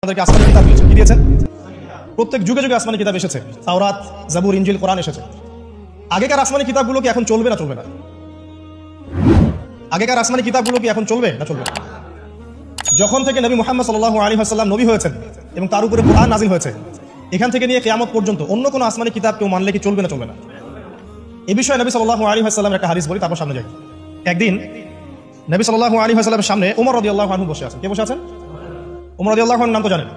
আমাদেরকে আসমানি কিতাব দিয়েছেন। কি দিয়েছেন? প্রত্যেক যুগে যুগে আসমানি কিতাব এসেছে। তাওরাত, জাবুর, ইনজিল, কোরআন এসেছে। আগেকার আসমানি কিতাবগুলো কি এখন চলবে না চলবে না? আগেকার আসমানি কিতাবগুলো কি এখন চলবে না চলবে না? যখন থেকে নবী মুহাম্মদ সাল্লাল্লাহু আলাইহি ওয়াসাল্লাম নবী হয়েছেন এবং তার উপরে কোরআন নাযিল হয়েছে, এখান থেকে নিয়ে কিয়ামত পর্যন্ত অন্য কোনো আসমানি কিতাব কেউ মানলে কি চলবে না চলবে না? এই বিষয়ে নবী সাল্লাল্লাহু আলাইহি ওয়াসাল্লামের একটা হাদিস বলি, তারপর সামনে যাই। একদিন নবী সাল্লাল্লাহু আলাইহি ওয়াসাল্লামের সামনে ওমর রাদিয়াল্লাহু আনহু বসে আছেন। কে বসে আছেন? ওমর রাদিয়াল্লাহু আনহুর নাম তো জানেন,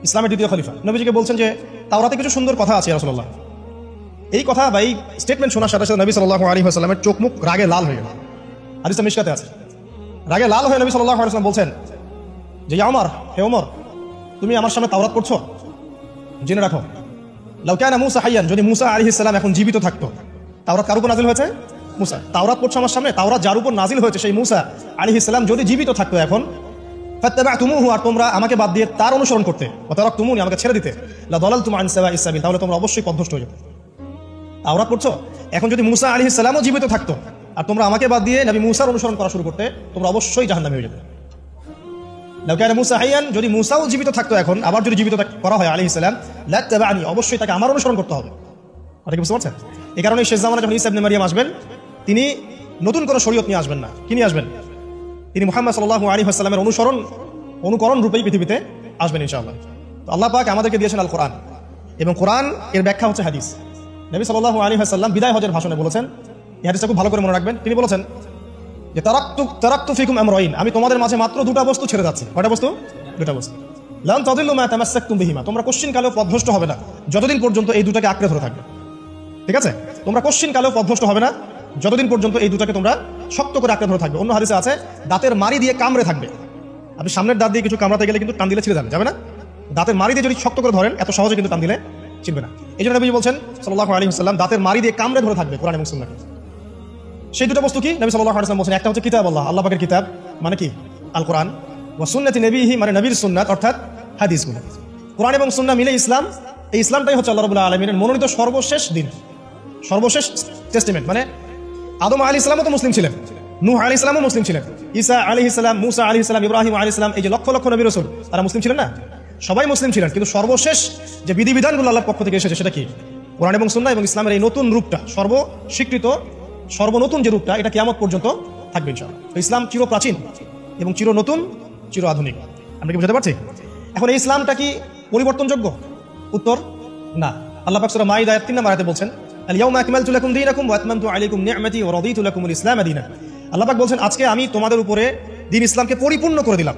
ইসলামের দ্বিতীয় খলিফা। নবীজিকে বলছেন যে তাওরাতে কিছু সুন্দর কথা আছে ইয়া রাসূলুল্লাহ। এই কথা বা এই স্টেটমেন্ট শোনার সাথে সাথে নবী সাল্লাল্লাহু আলাইহি ওয়াসাল্লামের চোখ মুখ রাগে লাল হয়ে গেল। হাদিসটা মিশকাতে আছে। রাগে লাল হয়ে নবী সাল্লাল্লাহু আলাইহি ওয়াসাল্লাম বলছেন যে ইয়া ওমর, হে ওমর, তুমি আমার সামনে তাওরাত পড়ছো? জেনে রাখো, লাউ কানা মূসা হাইয়ান, যদি মূসা আলাইহিস সালাম এখন জীবিত থাকতো। তাওরাত কার উপর নাযিল হয়েছে? মূসা। তাওরাত পড়ছো আমার সামনে, তাওরাত যার উপর নাযিল হয়েছে সেই মূসা আলাইহিস সালাম যদি জীবিত থাকতো এখন, ফাত্তাবাতুমুহু, আর তোমরা আমাকে বাদ দিয়ে তার অনুসরণ করতে, ওয়া তারাকতুমুনি, আমাকে ছেড়ে দিতে, লা দালালতুম আন সাওয়াইস সাবিল, তাহলে তোমরা অবশ্যই পথভ্রষ্ট হয়ে যেতে। তাওরাত পড়ছো, এখন যদি মূসা আলাইহিস সালামও জীবিত থাকতো আর তোমরা আমাকে বাদ দিয়ে নবী মূসার অনুসরণ করা শুরু করতে, তোমরা অবশ্যই জাহান্নামে হয়ে যেতে। লাউ কানা মূসা হাইয়ান, যদি মূসাও জীবিত থাকতো এখন, আবার যদি জীবিত করা হয় আলাইহিস সালাম, লাত্তাবানি, অবশ্যই তাকে আমার অনুসরণ করতে হবে। কথা কি বুঝতে পারছেন? এই কারণে শেষ জামানায় যখন ঈসা ইবনে মারইয়াম আসবেন, তিনি নতুন কোনো শরীয়ত নিয়ে আসবেন না। কি নিয়ে আসবেন? তিনি মুহাম্মদ সাল্লাল্লাহু আলাইহি ওয়াসাল্লামের অনুকরণ রূপেই পৃথিবীতে আসবেন ইনশাআল্লাহ। তো আল্লাহ পাক আমাদেরকে দিয়েছেন আল কোরআন, এবং কোরআন এর ব্যাখ্যা হচ্ছে হাদিস। নবী সাল্লাল্লাহু আলাইহি ওয়াসাল্লাম বিদায় হজের ভাষণে বলেছেন, এই হাদিসটা খুব ভালো করে মনে রাখবেন। তিনি বলেছেন যে তারাকতু ফিকুম আমরাইন, আমি তোমাদের মাঝে মাত্র দুটো বস্তু ছেড়ে যাচ্ছি। কয়টা বস্তু? দুটো বস্তু। লান তাদিল্লু মা তামাসসাকতুম বিহিমা, তোমরা কোশ্চিন কালেও পথভ্রষ্ট হবে না যতদিন পর্যন্ত এই দুটাকে আঁকড়ে ধরে থাকবে। ঠিক আছে? তোমরা কোশ্চিন কালেও পথভ্রষ্ট হবে না যতদিন পর্যন্ত এই দুটাকে তোমরা শক্ত করে আঁকড়ে ধরে থাকবে। অন্য হাদিসে আছে দাঁতের মারি দিয়ে কামড়ে থাকবে। আপনি সামনের দাঁত দিয়ে কিছু কামড়াতে গেলে কিন্তু টান দিলে ছিঁড়ে যাবে না? দাঁতের মারি দিয়ে যদি শক্ত করে ধরেন, এত সহজে কিন্তু টান দিলে ছিঁড়বে না। এই জন্য নবী বলছেন সাল্লাল্লাহু আলাইহি ওয়াসাল্লাম, দাঁতের মারি দিয়ে কামড়ে ধরে থাকবে কোরআন এবং সুন্নাহকে। সেই দুটো বস্তু কি? নবী সাল্লাল্লাহু আলাইহি ওয়াসাল্লাম বলছেন, একটা হচ্ছে কিতাব আল্লাহ, আল্লাহ পাকের কিতাব মানে কি? আল কোরআন, ওয়া সুন্নতি নবীহি, মানে নবীর সুন্নাত অর্থাৎ হাদিসগুলো। কোরআন এবং সুন্নাহ মিলে ইসলাম। এই ইসলামটাই হচ্ছে আল্লাহ রাব্বুল আলামিনের মনোনীত সর্বশেষ দিন, সর্বশেষ টেস্টিমেন্ট। মানে আদম আলাইহিস সালামও তো মুসলিম ছিলেন, নূহ আলাইহিস সালামও মুসলিম ছিলেন, ঈসা আলাইহিস সালাম, মূসা আলাইহিস সালাম, ইব্রাহিম আলাইহিস সালাম, এই যে লক্ষ লক্ষ নবী রাসূল, তারা মুসলিম ছিলেন না? সবাই মুসলিম ছিলেন, কিন্তু সর্বশেষ যে বিধিবিধানগুলো আল্লাহর পক্ষ থেকে এসেছে সেটা কি? কোরআন এবং সুন্নাহ এবং ইসলামের এই নতুন রূপটা, সর্বস্বীকৃত সর্বনতুন যে রূপটা, এটা কিয়ামত পর্যন্ত থাকবে ইনশাআল্লাহ। তো ইসলাম চির প্রাচীন এবং চির নতুন, চির আধুনিক। আমরা কি বুঝতে পারছি? এখন এই ইসলামটা কি পরিবর্তনযোগ্য? উত্তর না। আল্লাহ পাক সূরা মাইদা 3 নম্বর আয়াতে বলছেন, আল-ইয়াউমা আকমালতু লাকুম দীনাকুম ওয়া আতমামতু আলাইকুম নি'মাতি ওয়া রাদিতু লাকুমুল ইসলাম দীনান। আল্লাহ পাক বলছেন, আজকে আমি তোমাদের উপরে দ্বীন ইসলামকে পরিপূর্ণ করে দিলাম।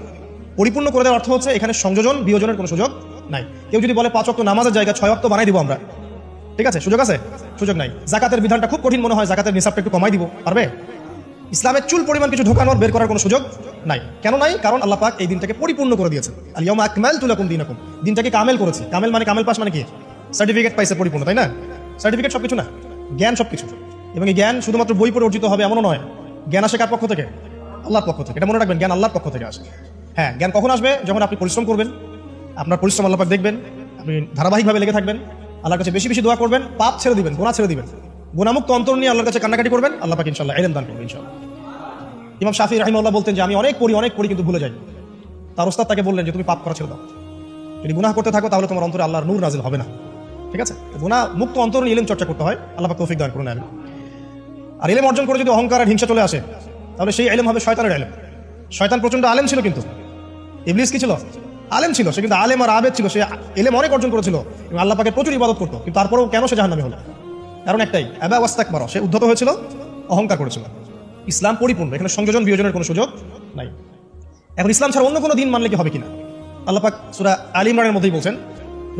পরিপূর্ণ করে দেওয়ার অর্থ হচ্ছে এখানে সংযোজন বিয়োজনের কোনো সুযোগ নাই। কেউ যদি বলে 5 ওয়াক্ত নামাজের জায়গা 6 ওয়াক্ত বানাই দিব আমরা, ঠিক আছে? সুযোগ আছে? সুযোগ নাই। যাকাতের বিধানটা খুব কঠিন মনে হয়, যাকাতের নিসাবটা একটু কমাই দিব, পারবে? ইসলামের চুল পরিমাণ কিছু ঢোকানোর বের করার কোনো সুযোগ নাই। কেন নাই? কারণ আল্লাহ পাক এই দিনটাকে পরিপূর্ণ করে দিয়েছেন। আল-ইয়াউমা আকমালতু লাকুম দীনাকুম, দিনটাকে কামেল করেছে। কামেল মানে, কামেল পাস মানে কি? সার্টিফিকেট পাইছে পরিপূর্ণ, তাই না? সার্টিফিকেট সবকিছু না, জ্ঞান সবকিছু। এবং এই জ্ঞান শুধুমাত্র বই পড়ে অর্জিত হবে এমনও নয়। জ্ঞান আসে কার পক্ষ থেকে? আল্লাহর পক্ষ থেকে। এটা মনে রাখবেন, জ্ঞান আল্লাহর পক্ষ থেকে আসে। হ্যাঁ, জ্ঞান কখন আসবে? যখন আপনি পরিশ্রম করবেন, আপনার পরিশ্রম আল্লাহ পাক দেখবেন, আপনি ধারাবাহিকভাবে লেগে থাকবেন, আল্লাহর কাছে বেশি বেশি দোয়া করবেন, পাপ ছেড়ে দিবেন, গুনাহ ছেড়ে দিবেন, গুনাহমুক্ত অন্তর নিয়ে আল্লাহর কাছে কান্নাকাটি করবেন, আল্লাহ পাক ইনশাআল্লাহ ইলম দান করবেন ইনশাআল্লাহ। ইমাম শাফিঈ রাহিমাহুল্লাহ বলতেন যে আমি অনেক পড়ি কিন্তু ভুলে যাই। তার ওস্তাদ তাকে বললেন যে তুমি পাপ করা ছেড়ে দাও, যদি গুনাহ করতে থাকো তাহলে তোমার অন্তরে আল্লাহর নূর নাযিল হবে না। ঠিক আছে? গুনাহ মুক্ত অন্তর নিয়ে ইলম চর্চা করতে হয়। আল্লাহ পাক তৌফিক দান করুন। আমিন। আর ইলম অর্জন করে যদি অহংকার আর হিংসা চলে আসে, তাহলে সেই ইলম হবে শয়তানের ইলম। শয়তান প্রচন্ড আলেম ছিল, কিন্তু ইবলিস কি ছিল? আলেম ছিল। সে কিন্তু আলেম আর আবেদ ছিল, সে ইলম অনেক অর্জন করেছিল এবং আল্লাহ পাকের প্রচুর ইবাদত করতো, কিন্তু তারপরেও কেন সে জাহান্নামী হলো? কারণ একটাই, আবা ওয়াস্তাকবারা, সে উদ্ধত হয়েছিল, অহংকার করেছিল। ইসলাম পরিপূর্ণ, এখানে সংযোজন বিয়োজনের কোনো সুযোগ নাই। এখন ইসলাম ছাড়া অন্য কোনো দিন মানলে কি হবে কিনা? আল্লাহ পাক সূরা আলী ইমরানের মধ্যেই বলছেন,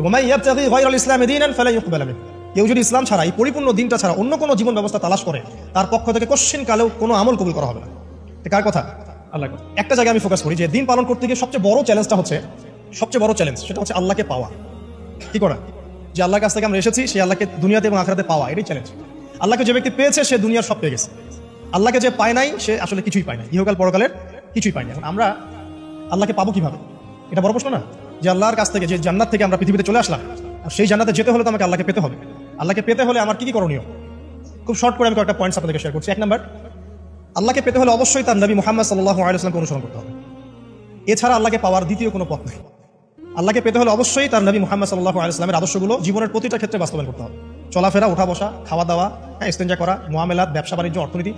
ওয়া মান ইয়াবতাগি গায়রাল ইসলামি দীনান ফালা ইউকবাল মিনহু, কেউ যদি ইসলাম ছাড়া, এই পরিপূর্ণ দিনটা ছাড়া অন্য কোনো জীবন ব্যবস্থা তালাশ করে, তার পক্ষ থেকে কোশ্চিন কালেও কোনো আমল কবুল করা হবে না। কার কথা? আল্লাহর কথা। একটা জায়গায় আমি ফোকাস করি যে দিন পালন করতে গিয়ে সবচেয়ে বড় চ্যালেঞ্জটা হচ্ছে, সেটা হচ্ছে আল্লাহকে পাওয়া। কি করা? যে আল্লাহর কাছ থেকে আমরা এসেছি, সেই আল্লাহকে দুনিয়াতে এবং আখিরাতে পাওয়া, এটাই চ্যালেঞ্জ। আল্লাহকে যে ব্যক্তি পেয়েছে সে দুনিয়ার সব পেয়ে গেছে, আল্লাহকে যে পায় নাই সে আসলে কিছুই পায় না, ইহকাল পরকালের কিছুই পায় না। এখন আমরা আল্লাহকে পাবো কিভাবে? এটা বড় প্রশ্ন না? যে আল্লাহর কাছ থেকে, যে জান্নাত থেকে আমরা পৃথিবীতে চলে আসলাম, আর সেই জান্নাতে যেতে হলে তো আমাকে আল্লাহকে পেতে হবে। আল্লাহকে পেতে হলে আমার কি কি করণীয়? খুব শর্ট করে আমি কয়েকটা পয়েন্টস আপনাদেরকে শেয়ার করছি। 1 নাম্বার, আল্লাহকে পেতে হলে অবশ্যই তার নবী মুহাম্মদ সাল্লাল্লাহু আলাইহি ওয়াসাল্লামকে অনুসরণ করতে হবে। এছাড়া আল্লাহকে পাওয়ার দ্বিতীয় কোনো পথ নেই। আল্লাহকে পেতে হলে অবশ্যই তার নবী মুহাম্মদ সাল্লাল্লাহু আলাইহি ওয়াসাল্লামের আদর্শগুলো জীবনের প্রতিটা ক্ষেত্রে বাস্তবায়ন করতে হবে। চলাফেরা, উঠা বসা, খাওয়া দাওয়া, ইস্তেঞ্জা করা, মুআমালাত, ব্যবসা বাণিজ্য, অর্থনীতি,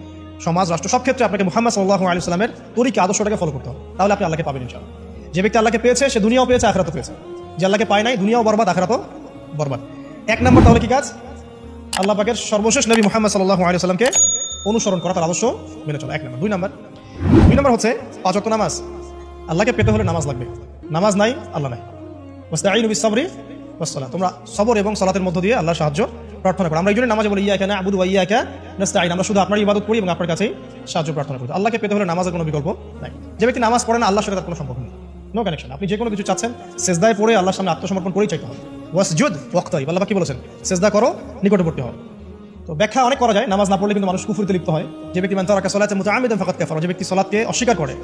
সমাজ, রাষ্ট্র, সব ক্ষেত্রে আপনাকে মুহাম্মদ সাল্লাল্লাহু আলাইহি ওয়াসাল্লামের তরিকা, আদর্শটাকে ফলো করতে হবে। তাহলে আপনি আল্লাহকে পাবেন ইনশাআল্লাহ। যে ব্যক্তি আল্লাহকে পেয়েছে সে দুনিয়াও পেয়েছে, আখিরাতও পেয়েছে। যে আল্লাহকে পায় নাই, দুনিয়াও বরবাদ, আখিরাতও বরবাদ। এক নম্বর তাহলে কি কাজ? আল্লাহ পাকের সর্বশেষ নবী মুহাম্মদ সাল্লাল্লাহু আলাইহি ওয়াসাল্লামকে অনুসরণ করা, তার আদর্শ মেনে চলা। এক নম্বর। দুই নম্বর হচ্ছে 5 ওয়াক্ত নামাজ। আল্লাহকে পেতে হলে নামাজ লাগবে। নামাজ নাই, আল্লাহ নাই। ওয়াস্তাঈনু বিস-সাবরি ওয়াস-সালাহ, তোমরা সবর এবং সালাতের মধ্য দিয়ে আল্লাহর সাহায্য প্রার্থনা করো। আমরা এই জন্য নামাজে বলি ইয়াকা না'বুদু ওয়া ইয়াকা নাস্তাঈন, আমরা শুধু আপনার ইবাদত করি এবং আপনার কাছেই সাহায্য প্রার্থনা করি। আল্লাহকে পেতে হলে নামাজের কোনো বিকল্প নাই। যে ব্যক্তি নামাজ পড়ে না, আল্লাহর সাথে তার কোনো সম্পর্ক নেই, নো কানেকশন। আপনি যে কোনো কিছু চাচ্ছেন, সেজদায় পড়ে আল্লাহর সামনে আত্মসমর্পণ করেই চাইতে হবে। ওয়াসজুদ ওয়াক্তারিব, আল্লাহ কি বলেছেন? সেজদা করো, নিকটবর্তী হও। তো ব্যাখ্যা অনেক করা যায়। নামাজ না পড়লে কিন্তু মানুষ কুফরিতে লিপ্ত হয়। যে ব্যক্তি মান তারাকা সালাতা মুতাআম্মিদান ফাকাদ কাফারা, যে ব্যক্তি সালাতকে অস্বীকার করে,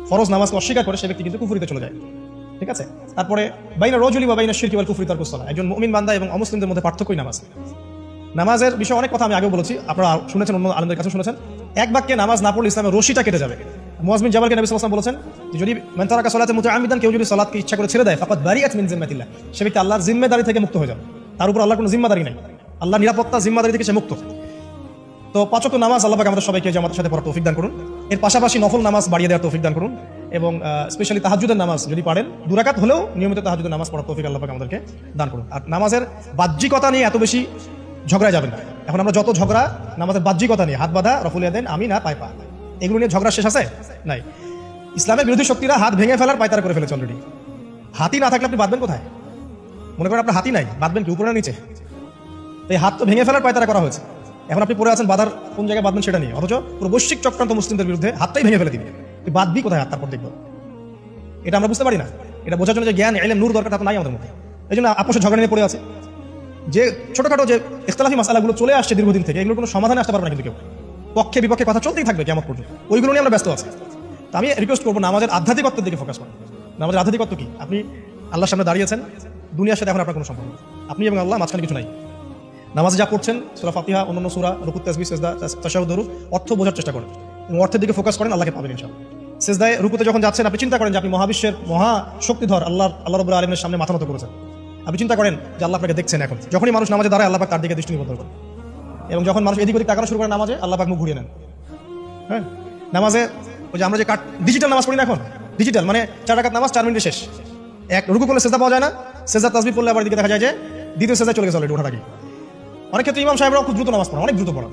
ফরজ নামাজকে অস্বীকার করে, সে ব্যক্তি কিন্তু কুফরিতে চলে যায়। ঠিক আছে। তারপরে বাইনা রাজুলি ওয়া বাইনা শিরকি ওয়াল কুফরি তারকুস সালাহ, একজন মুমিন বান্দা এবং অমুসলিমদের মধ্যে পার্থক্যই নামাজ। নামাজের বিষয়ে অনেক কথা আমি আগেও বলেছি, আপনারা শুনেছেন, অন্য আলেমদের কাছে শুনেছেন। এক বাক্যে নামাজ না পড়লে ইসলামের রশিটা কেটে যাবে। মুআয বিন জাবালকে নবী সাল্লাল্লাহু আলাইহি ওয়াসাল্লাম বলেছেন যে যদি মান তারাকা সালাতা মুতাআম্মিদান, কেউ যদি সালাতকে ইচ্ছা করে ছেড়ে দেয়, ফাকাদ বারিআত মিন জিম্মাতিল্লাহ, সে ব্যক্তি আল্লাহর জিম্মাদারি থেকে মুক্ত হয়ে যাবে। তার উপর আল্লাহর কোনো জিম্মাদারি নাই, আল্লাহর নিরাপত্তা, জিম্মাদারি থেকে সে মুক্ত। তো 5 ওয়াক্ত নামাজ আল্লাহ পাক আমাদের সবাইকে জামাতের সাথে পড়ার তৌফিক দান করুন। এর পাশাপাশি নফল নামাজ বাড়িয়ে দেওয়ার তৌফিক দান করুন এবং স্পেশালি তাহাজ্জুদের নামাজ যদি পারেন, 2 রাকাত হলেও নিয়মিত তাহাজ্জুদের নামাজ পড়ার তৌফিক আল্লাহ পাক আমাদেরকে দান করুন। আর নামাজের বাহ্যিকতা নিয়ে এত বেশি ঝগড়া যাবেন না। এখন আমরা যত ঝগড়া নামাজের বাহ্যিকতা নিয়ে, হাত বাঁধা, রফুল ইয়াদাইন, আমি না পায় পা, এগুলো নিয়ে ঝগড়া শেষ আছে? নাই। ইসলামের বিরোধী শক্তিরা হাত ভেঙে ফেলার পায়তারা করে ফেলেছে অলরেডি। হাতি না থাকলে আপনি বাঁধবেন কোথায়? মনে করেন আপনার হাতি নাই, বাঁধবেন কি উপরে না নিচে? এই হাত তো ভেঙে ফেলার পায়তারা করা হয়েছে। এখন আপনি পড়ে আছেন বাঁধার কোন জায়গায় বাঁধবেন সেটা নিয়ে, অথচ পুরো বৈশ্বিক চক্রান্ত মুসলিমদের বিরুদ্ধে হাতটাই ভেঙে ফেলে দিবে। তুই বাঁধবি কোথায় হাত? তারপর দেখবো। এটা আমরা বুঝতে পারি না। এটা বোঝার জন্য যে জ্ঞান, ইলম, নূর দরকার, তা নাই আমাদের মধ্যে। এই জন্য আপোষে ঝগড়া নিয়ে পড়ে আছে। যে ছোটখাটো যে ইখতিলাফি মাসালাগুলো চলে আসছে দীর্ঘদিন থেকে, এগুলোর কোনো সমাধানে আসতে পারবে না কিন্তু কেউ। পক্ষে বিপক্ষে কথা চলতেই থাকবে কিয়ামত পর্যন্ত, ওইগুলো নিয়ে আমরা ব্যস্ত আছি। তো আমি রিকোয়েস্ট করবো নামাজের আধ্যাত্মিকত্বের দিকে ফোকাস করুন। নামাজের আধ্যাত্মিকত্ব কি? আপনি আল্লাহর সামনে দাঁড়িয়েছেন, দুনিয়ার সাথে এখন আপনার কোনো সম্পর্ক নেই, আপনি এবং আল্লাহ, মাঝখানে কিছু নাই। নামাজে যা পড়ছেন, সূরা ফাতিহা, অন্যান্য সূরা, রুকু, তাসবিহ, সিজদা, তাশাহুদ, দুরূদ, অর্থ বোঝার চেষ্টা করেন এবং অর্থের দিকে ফোকাস করেন, আল্লাহকে পাবেন ইনশাআল্লাহ। সিজদায় রুকুতে যখন যাচ্ছেন, আপনি চিন্তা করেন যে আপনি মহাবিশ্বের মহা শক্তিধর আল্লাহ রাব্বুল আলামিনের সামনে মাথা নত করেছেন। আপনি চিন্তা করেন যে আল্লাহ আপনাকে দেখছেন। এখন যখনই মানুষ নামাজে দাঁড়ায়, আল্লাহ পাক তার দিকে দৃষ্টি নিবদ্ধ করেন, এবং যখন মানুষ এদিক ওদিক তাকানো শুরু করে নামাজে, আল্লাহ পাক মুখ ঘুরিয়ে নেন। হ্যাঁ, নামাজে ওই যে আমরা যে ডিজিটাল নামাজ পড়ি না, এখন ডিজিটাল মানে 4 রাকাত নামাজ 4 মিনিটে শেষ। এক রুকু করলে সিজদা পাওয়া যায় না, সিজদা তাসবিহ পড়লে আবার দিকে দেখা যায় যে দ্বিতীয় সিজদায় চলে গেছে অলরেডি ওঠার আগে। অনেক ক্ষেত্রে ইমাম সাহেবরাও খুব দ্রুত নামাজ পড়েন, অনেক দ্রুত পড়েন।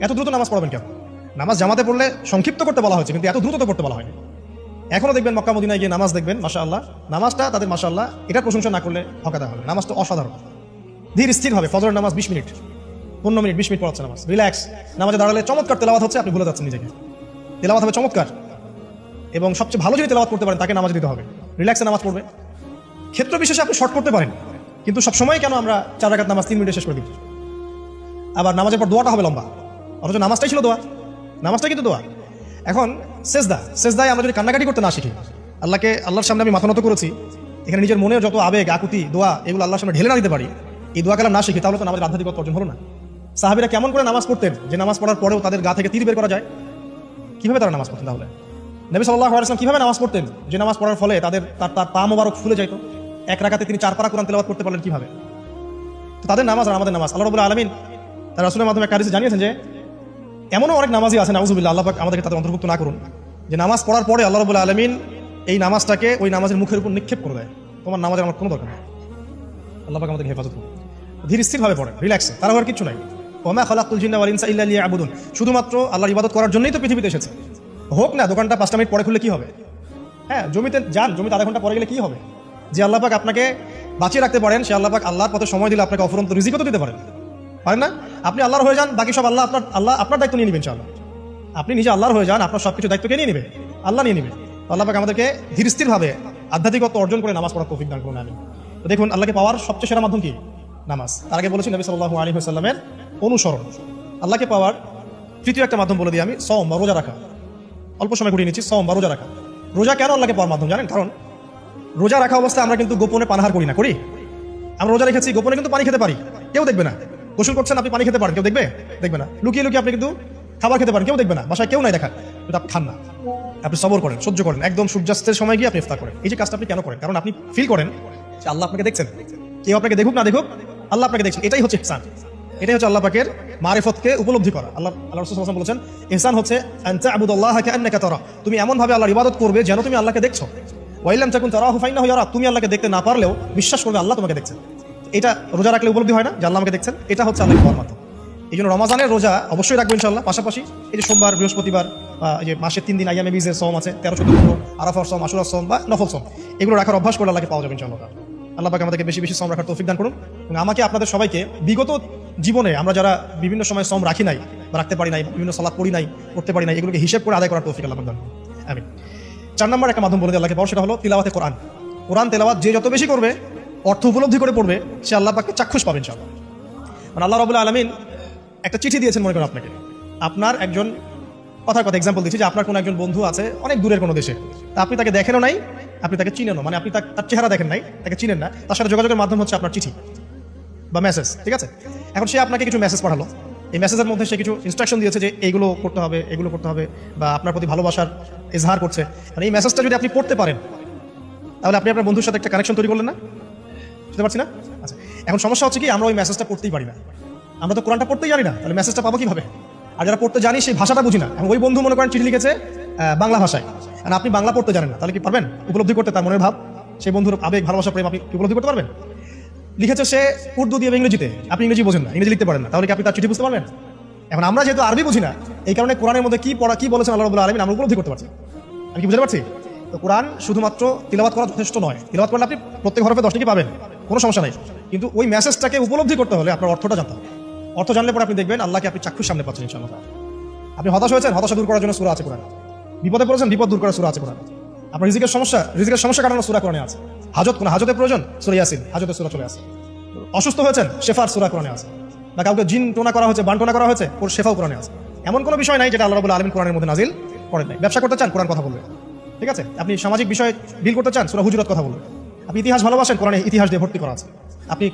এত দ্রুত নামাজ পড়বেন কেন? নামাজ জামাতে পড়লে সংক্ষিপ্ত করতে বলা হয়েছে, কিন্তু এত দ্রুত তো পড়তে বলা হয়নি। এখনো দেখবেন মক্কা মদিনায় গিয়ে নামাজ দেখবেন, মাশাআল্লাহ, নামাজটা তাদের মাশাআল্লাহ এটার প্রশংসা না করলে হকাদা হবে। নামাজটা অসাধারণ, ধীর স্থির হবে। ফজরের নামাজ 20 মিনিট, 15 মিনিট, 20 মিনিট পড়াচ্ছে নামাজ, রিল্যাক্স। নামাজে দাঁড়ালে চমৎকার তেলাওয়াত হচ্ছে, আপনি ভুলে যাচ্ছেন নিজেকে। তেলাওয়াত হবে চমৎকার, এবং সবচেয়ে ভালো যদি তেলাওয়াত করতে পারেন তাকে নামাজ দিতে হবে। রিল্যাক্সে নামাজ পড়বে। ক্ষেত্র বিশেষে আপনি শর্ট করতে পারেন, কিন্তু সবসময় কেন আমরা 4 রাকাত নামাজ 3 মিনিটে শেষ করে দিই? আবার নামাজের পর দোয়াটা হবে লম্বা, অথচ নামাজটাই ছিল দোয়া, নামাজটাই কিন্তু দোয়া। এখন সেজদায় আমরা যদি কান্নাকাটি করতে না শিখি, আল্লাহর সামনে আমি মাথা নত করেছি, এখানে নিজের মনের যত আবেগ, আকুতি, দোয়া, এগুলো আল্লাহর সামনে ঢেলে না দিতে পারি, এই দোয়া কালাম না শিখি, তাহলে তো নামাজের আধ্যাত্মিকতা অর্জন হলো না। সাহাবীরা কেমন করে নামাজ পড়তেন যে নামাজ পড়ার পরেও তাদের গা থেকে তীর বের করা যায়? কিভাবে তারা নামাজ পড়তেন? তাহলে নবী সাল্লাল্লাহু আলাইহি ওয়াসাল্লাম কিভাবে নামাজ পড়তেন যে নামাজ পড়ার ফলে তার পা মোবারক ফুলে যাইত? এক রাকাতে তিনি 4 পারা কোরআন তেলাওয়াত করতে পারলেন কিভাবে? তো তাদের নামাজ আর আমাদের নামাজ, আল্লাহ রাব্বুল আলামিন তার রাসূলের মাধ্যমে একটা হাদিসে জানিয়েছেন যে এমনও অনেক নামাজি আছেন, নাউযুবিল্লাহ, আল্লাহ পাক আমাদেরকে তাদের অন্তর্ভুক্ত না করুন, যে নামাজ পড়ার পরে আল্লাহ রাব্বুল আলামিন এই নামাজটাকে ওই নামাজের মুখের উপর নিক্ষেপ করে দেয়। তোমার নামাজের আমার কোনো দরকার নেই। আল্লাহ পাক আমাদেরকে হেফাজত করুন। ধীর স্থিরভাবে পড়েন, রিল্যাক্সে, তারা হওয়ার কিছু নাই। ওমা খালাকতুল জিন্না ওয়াল ইনসা ইল্লা লিয়াবুদুন, শুধুমাত্র আল্লাহর ইবাদত করার জন্যই তো পৃথিবীতে এসেছে। হোক না দোকানটা 5টা মিনিট পরে খুললে কি হবে? হ্যাঁ, জমিতে যান, জমিতে আধা ঘন্টা পরে গেলে কি হবে? যে আল্লাহ পাক আপনাকে বাঁচিয়ে রাখতে পারেন, সে আল্লাহ পাক আল্লাহর পথে সময় দিলে আপনাকে অফুরন্ত রিজিকও তো দিতে পারেন না? আপনি আল্লাহর হয়ে যান, বাকি সব আল্লাহ আপনার দায়িত্ব নিয়ে নেবেন ইনশাআল্লাহ। আপনি নিজে আল্লাহর হয়ে যান, আপনার সবকিছু দায়িত্ব কে নিয়ে নেবে? আল্লাহ নিয়ে নেবে। আল্লাহ পাক আমাদেরকে ধীর স্থিরভাবে আধ্যাত্মিকত্ব অর্জন করে নামাজ পড়ার তৌফিক দান করুন। আমি তো দেখুন, আল্লাহকে পাওয়ার সবচেয়ে সেরা মাধ্যম কি? নামাজ। তার আগে বলেছি নবী সাল্লাল্লাহু আলাইহি ওয়াসাল্লামের অনুসরণ। আল্লাহকে পাওয়ার তৃতীয় একটা মাধ্যম বলে দিই আমি, সওম বা রোজা রাখা। অল্প সময় ঘুরিয়ে নিচ্ছি, সওম বা রোজা রাখা। রোজা কেন আল্লাহকে পাওয়ার মাধ্যম জানেন? কারণ রোজা রাখা অবস্থায় আমরা কিন্তু গোপনে পানাহার করি না, করি? আমরা রোজা রেখেছি, গোপনে কিন্তু পানি খেতে পারি, কেউ দেখবে না। গোসল করছেন, আপনি পানি খেতে পারেন, কেউ দেখবে না। লুকিয়ে লুকিয়ে আপনি কিন্তু খাবার খেতে পারেন, কেউ দেখবে না। বাসায় কেউ নাই দেখা, কিন্তু আপনি খান না। আপনি সবর করেন, সহ্য করেন, একদম সূর্যাস্তের সময় গিয়ে আপনি ইফতার করেন। এই যে কাজটা আপনি কেন করেন? কারণ আপনি ফিল করেন যে আল্লাহ আপনাকে দেখছেন, কেউ আপনাকে দেখুক না দেখুক আল্লাহ আপনাকে দেখছেন। এটাই হচ্ছে ইহসান, এটাই হচ্ছে আল্লাহ পাকের মারিফতকে উপলব্ধি করা। আল্লাহ রাসূল সাল্লাল্লাহু আলাইহি ওয়াসাল্লাম বলেছেন ইহসান হচ্ছে আন তা'বুদাল্লাহা কাআন্নাকা তারা, তুমি এমন ভাবে আল্লাহর ইবাদত করবে যেন তুমি আল্লাহকে দেখছো। ওয়া ইল্লাম তাকুন তারাহু ফাইন্নাহু ইয়ারাক, তুমি আল্লাহকে দেখতে না পারলেও বিশ্বাস করবে আল্লাহ তোমাকে দেখছেন। এটা রোজা রাখলে উপলব্ধি হয় না যে আল্লাহ আমাকে দেখছেন? এটা হচ্ছে আল্লাহকে পাওয়ার মাধ্যম। এই জন্য রমাজানের রোজা অবশ্যই রাখবো ইনশাআল্লাহ। পাশাপাশি এই যে সোমবার, বৃহস্পতিবার, এই যে মাসের 3 দিন আইয়ামে বীজের সওম আছে, 13, 14, 15, আরাফার সওম, আশুরার সওম বা নফল সওম, এগুলো রাখার অভ্যাস করলে আল্লাহকে পাওয়া যাবে ইনশাআল্লাহ। আল্লাহ পাক আমাদেরকে বেশি বেশি সওম রাখার তৌফিক দান করুন। এবং আমাকে আপনাদের সবাইকে বিগত জীবনে আমরা যারা বিভিন্ন সময় সওম রাখি নাই বা রাখতে পারি নাই, বিভিন্ন সালাত পড়ি নাই, করতে পারি নাই, এগুলোকে হিসাব করে আদায় করার তৌফিক আল্লাহ পাক দান করুন। আমিন। 4 নম্বর একটা মাধ্যম বলে দিয়ে আল্লাহকে পাওয়া, সেটা হলো তিলাওয়াতে কোরআন। কোরআন তেলাওয়াত যে যত বেশি করবে, অর্থ উপলব্ধি করে পড়বে, সে আল্লাহ পাককে চাক্ষুষ পাবে ইনশাআল্লাহ। মানে আল্লাহ রাব্বুল আলামিন একটা চিঠি দিয়েছেন মনে করেন আপনাকে, আপনার একজন কথার কথা এক্সাম্পল দিচ্ছি যে আপনার কোনো একজন বন্ধু আছে অনেক দূরের কোনো দেশে, তা আপনি তাকে দেখেনও নাই, আপনি তাকে চিনেনও, মানে আপনি তার চেহারা দেখেন নাই, তাকে চিনেন না, তার সাথে যোগাযোগের মাধ্যম হচ্ছে আপনার চিঠি বা মেসেজ, ঠিক আছে? এখন সে আপনাকে কিছু মেসেজ পাঠালো, এই মেসেজের মধ্যে সে কিছু ইনস্ট্রাকশন দিয়েছে যে এইগুলো করতে হবে, এগুলো করতে হবে, বা আপনার প্রতি ভালোবাসার ইজহার করছে। মানে এই মেসেজটা যদি আপনি পড়তে পারেন তাহলে আপনি আপনার বন্ধুর সাথে একটা কানেকশন তৈরি করলেন না? বুঝতে পারছি না? আচ্ছা, এখন সমস্যা হচ্ছে কি আমরা ওই মেসেজটা পড়তেই পারি না, আমরা তো কোরআনটা পড়তেই জানি না, তাহলে মেসেজটা পাবো কিভাবে? আর যারা পড়তে জানি সেই ভাষাটা বুঝি না। এখন ওই বন্ধু মনে করেন চিঠি লিখেছে বাংলা ভাষায়, আর আপনি বাংলা পড়তে জানেন না, তাহলে কি পারবেন উপলব্ধি করতে তার মনের ভাব, সেই বন্ধুর আবেগ, ভালোবাসা, প্রেম আপনি উপলব্ধি করতে পারবেন? লিখেছে সে উর্দু দিয়ে ইংরেজিতে, আপনি ইংরেজি বোঝেন না, ইংরেজি লিখতে পারেন না, তাহলে কি আপনি তার চিঠি বুঝতে পারবেন? এখন আমরা যেহেতু আরবি বুঝি না, এই কারণে কোরআনের মধ্যে কি পড়া, কি বলেছেন আল্লাহ রাব্বুল আলামিন আমরা উপলব্ধি করতে পারছি। আমি কি বুঝতে পারছি? তো কোরআন শুধুমাত্র তিলাওয়াত করা যথেষ্ট নয়। তিলাওয়াত করলে আপনি প্রত্যেক হরফে 10 টাকা পাবেন, কোনো সমস্যা নাই, কিন্তু ওই মেসেজটাকে উপলব্ধি করতে হলে আপনার অর্থটা জানতে হবে। অর্থ জানলে পরে আপনি দেখবেন আল্লাহকে আপনি চাক্ষুষ সামনে পাচ্ছেন ইনশাআল্লাহ। আপনি হতাশ হয়েছেন, হতাশা দূর করার জন্য সূরা আছে কোরআন। বিপদে পড়েছেন, বিপদ দূর করার সূরা আছে কোরআন। আপনার রিজিকের সমস্যা কাটানোর সূরা কোরআনে আছে। কোনো হাজতের প্রয়োজন, সূরা ইয়াসিন, হাজতের সূরা চলে আসে। অসুস্থ হয়েছেন, শেফার সূরা কোরআনে আছে। বা কাউকে জিন টোনা করা হয়েছে, বানটোনা করা হয়েছে, ওর শেফাও কোরআনে আছে। এমন কোনো বিষয় নাই যেটা আল্লাহ রাব্বুল আলামিন কোরআনের মধ্যে নাজিল করেন নাই। ব্যবসা করতে চান, কোরআন কথা বলবে, ঠিক আছে? আপনি সামাজিক বিষয়ে ডিল করতে চান, সূরা হুজুরাত কথা বলবে। আপনি ইতিহাস ভালোবাসেন, কোরআনে ইতিহাস দিয়ে ভর্তি করা আছে। আপনি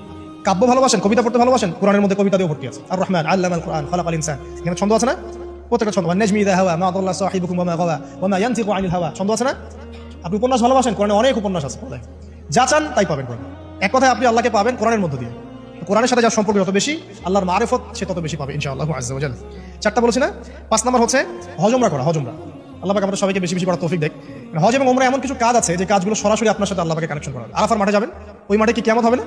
কাব্য ভালোবাসেন, কবিতা পড়তে ভালোবাসেন, কোরআনের মধ্যে কবিতা দিয়ে ভর্তি আছে। আর রহমান আল্লামাল কোরআন খালাকাল ইনসান, এখানে ছন্দ আছে না? প্রত্যেকটা ছন্দ, নেজমি ইযা হাওয়া মা দাল্লা সাহিবুকুম ওয়া মা গাওয়া ওয়া মা ইয়ানতিকু আনিল হাওয়া, ছন্দ আছে না? আপনি উপন্যাস ভালোবাসেন, কোরআনে অনেক উপন্যাস আছে, যা চান তাই পাবেন কোরআনে। এক কথায় আপনি আল্লাহকে পাবেন কোরআনের মধ্য দিয়ে। কোরআনের সাথে যার সম্পর্ক যত বেশি, আল্লাহর মারিফত সে তত বেশি পাবে ইনশাআল্লাহু আযজা ওয়া জাল্লা। 4টা বলেছি না? 5 নম্বর হচ্ছে হজমরা করা। হজমরা আল্লাহ পাক আমাদের সবাইকে বেশি বেশি করার তৌফিক দেয়। হজ এবং উমরা এমন কিছু কাজ আছে যে কাজগুলো সরাসরি আপনার সাথে আল্লাহ পাকের কানেকশন করা। আরাফার মাঠে যাবেন, ওই মাঠে কি কিয়ামত হবে না?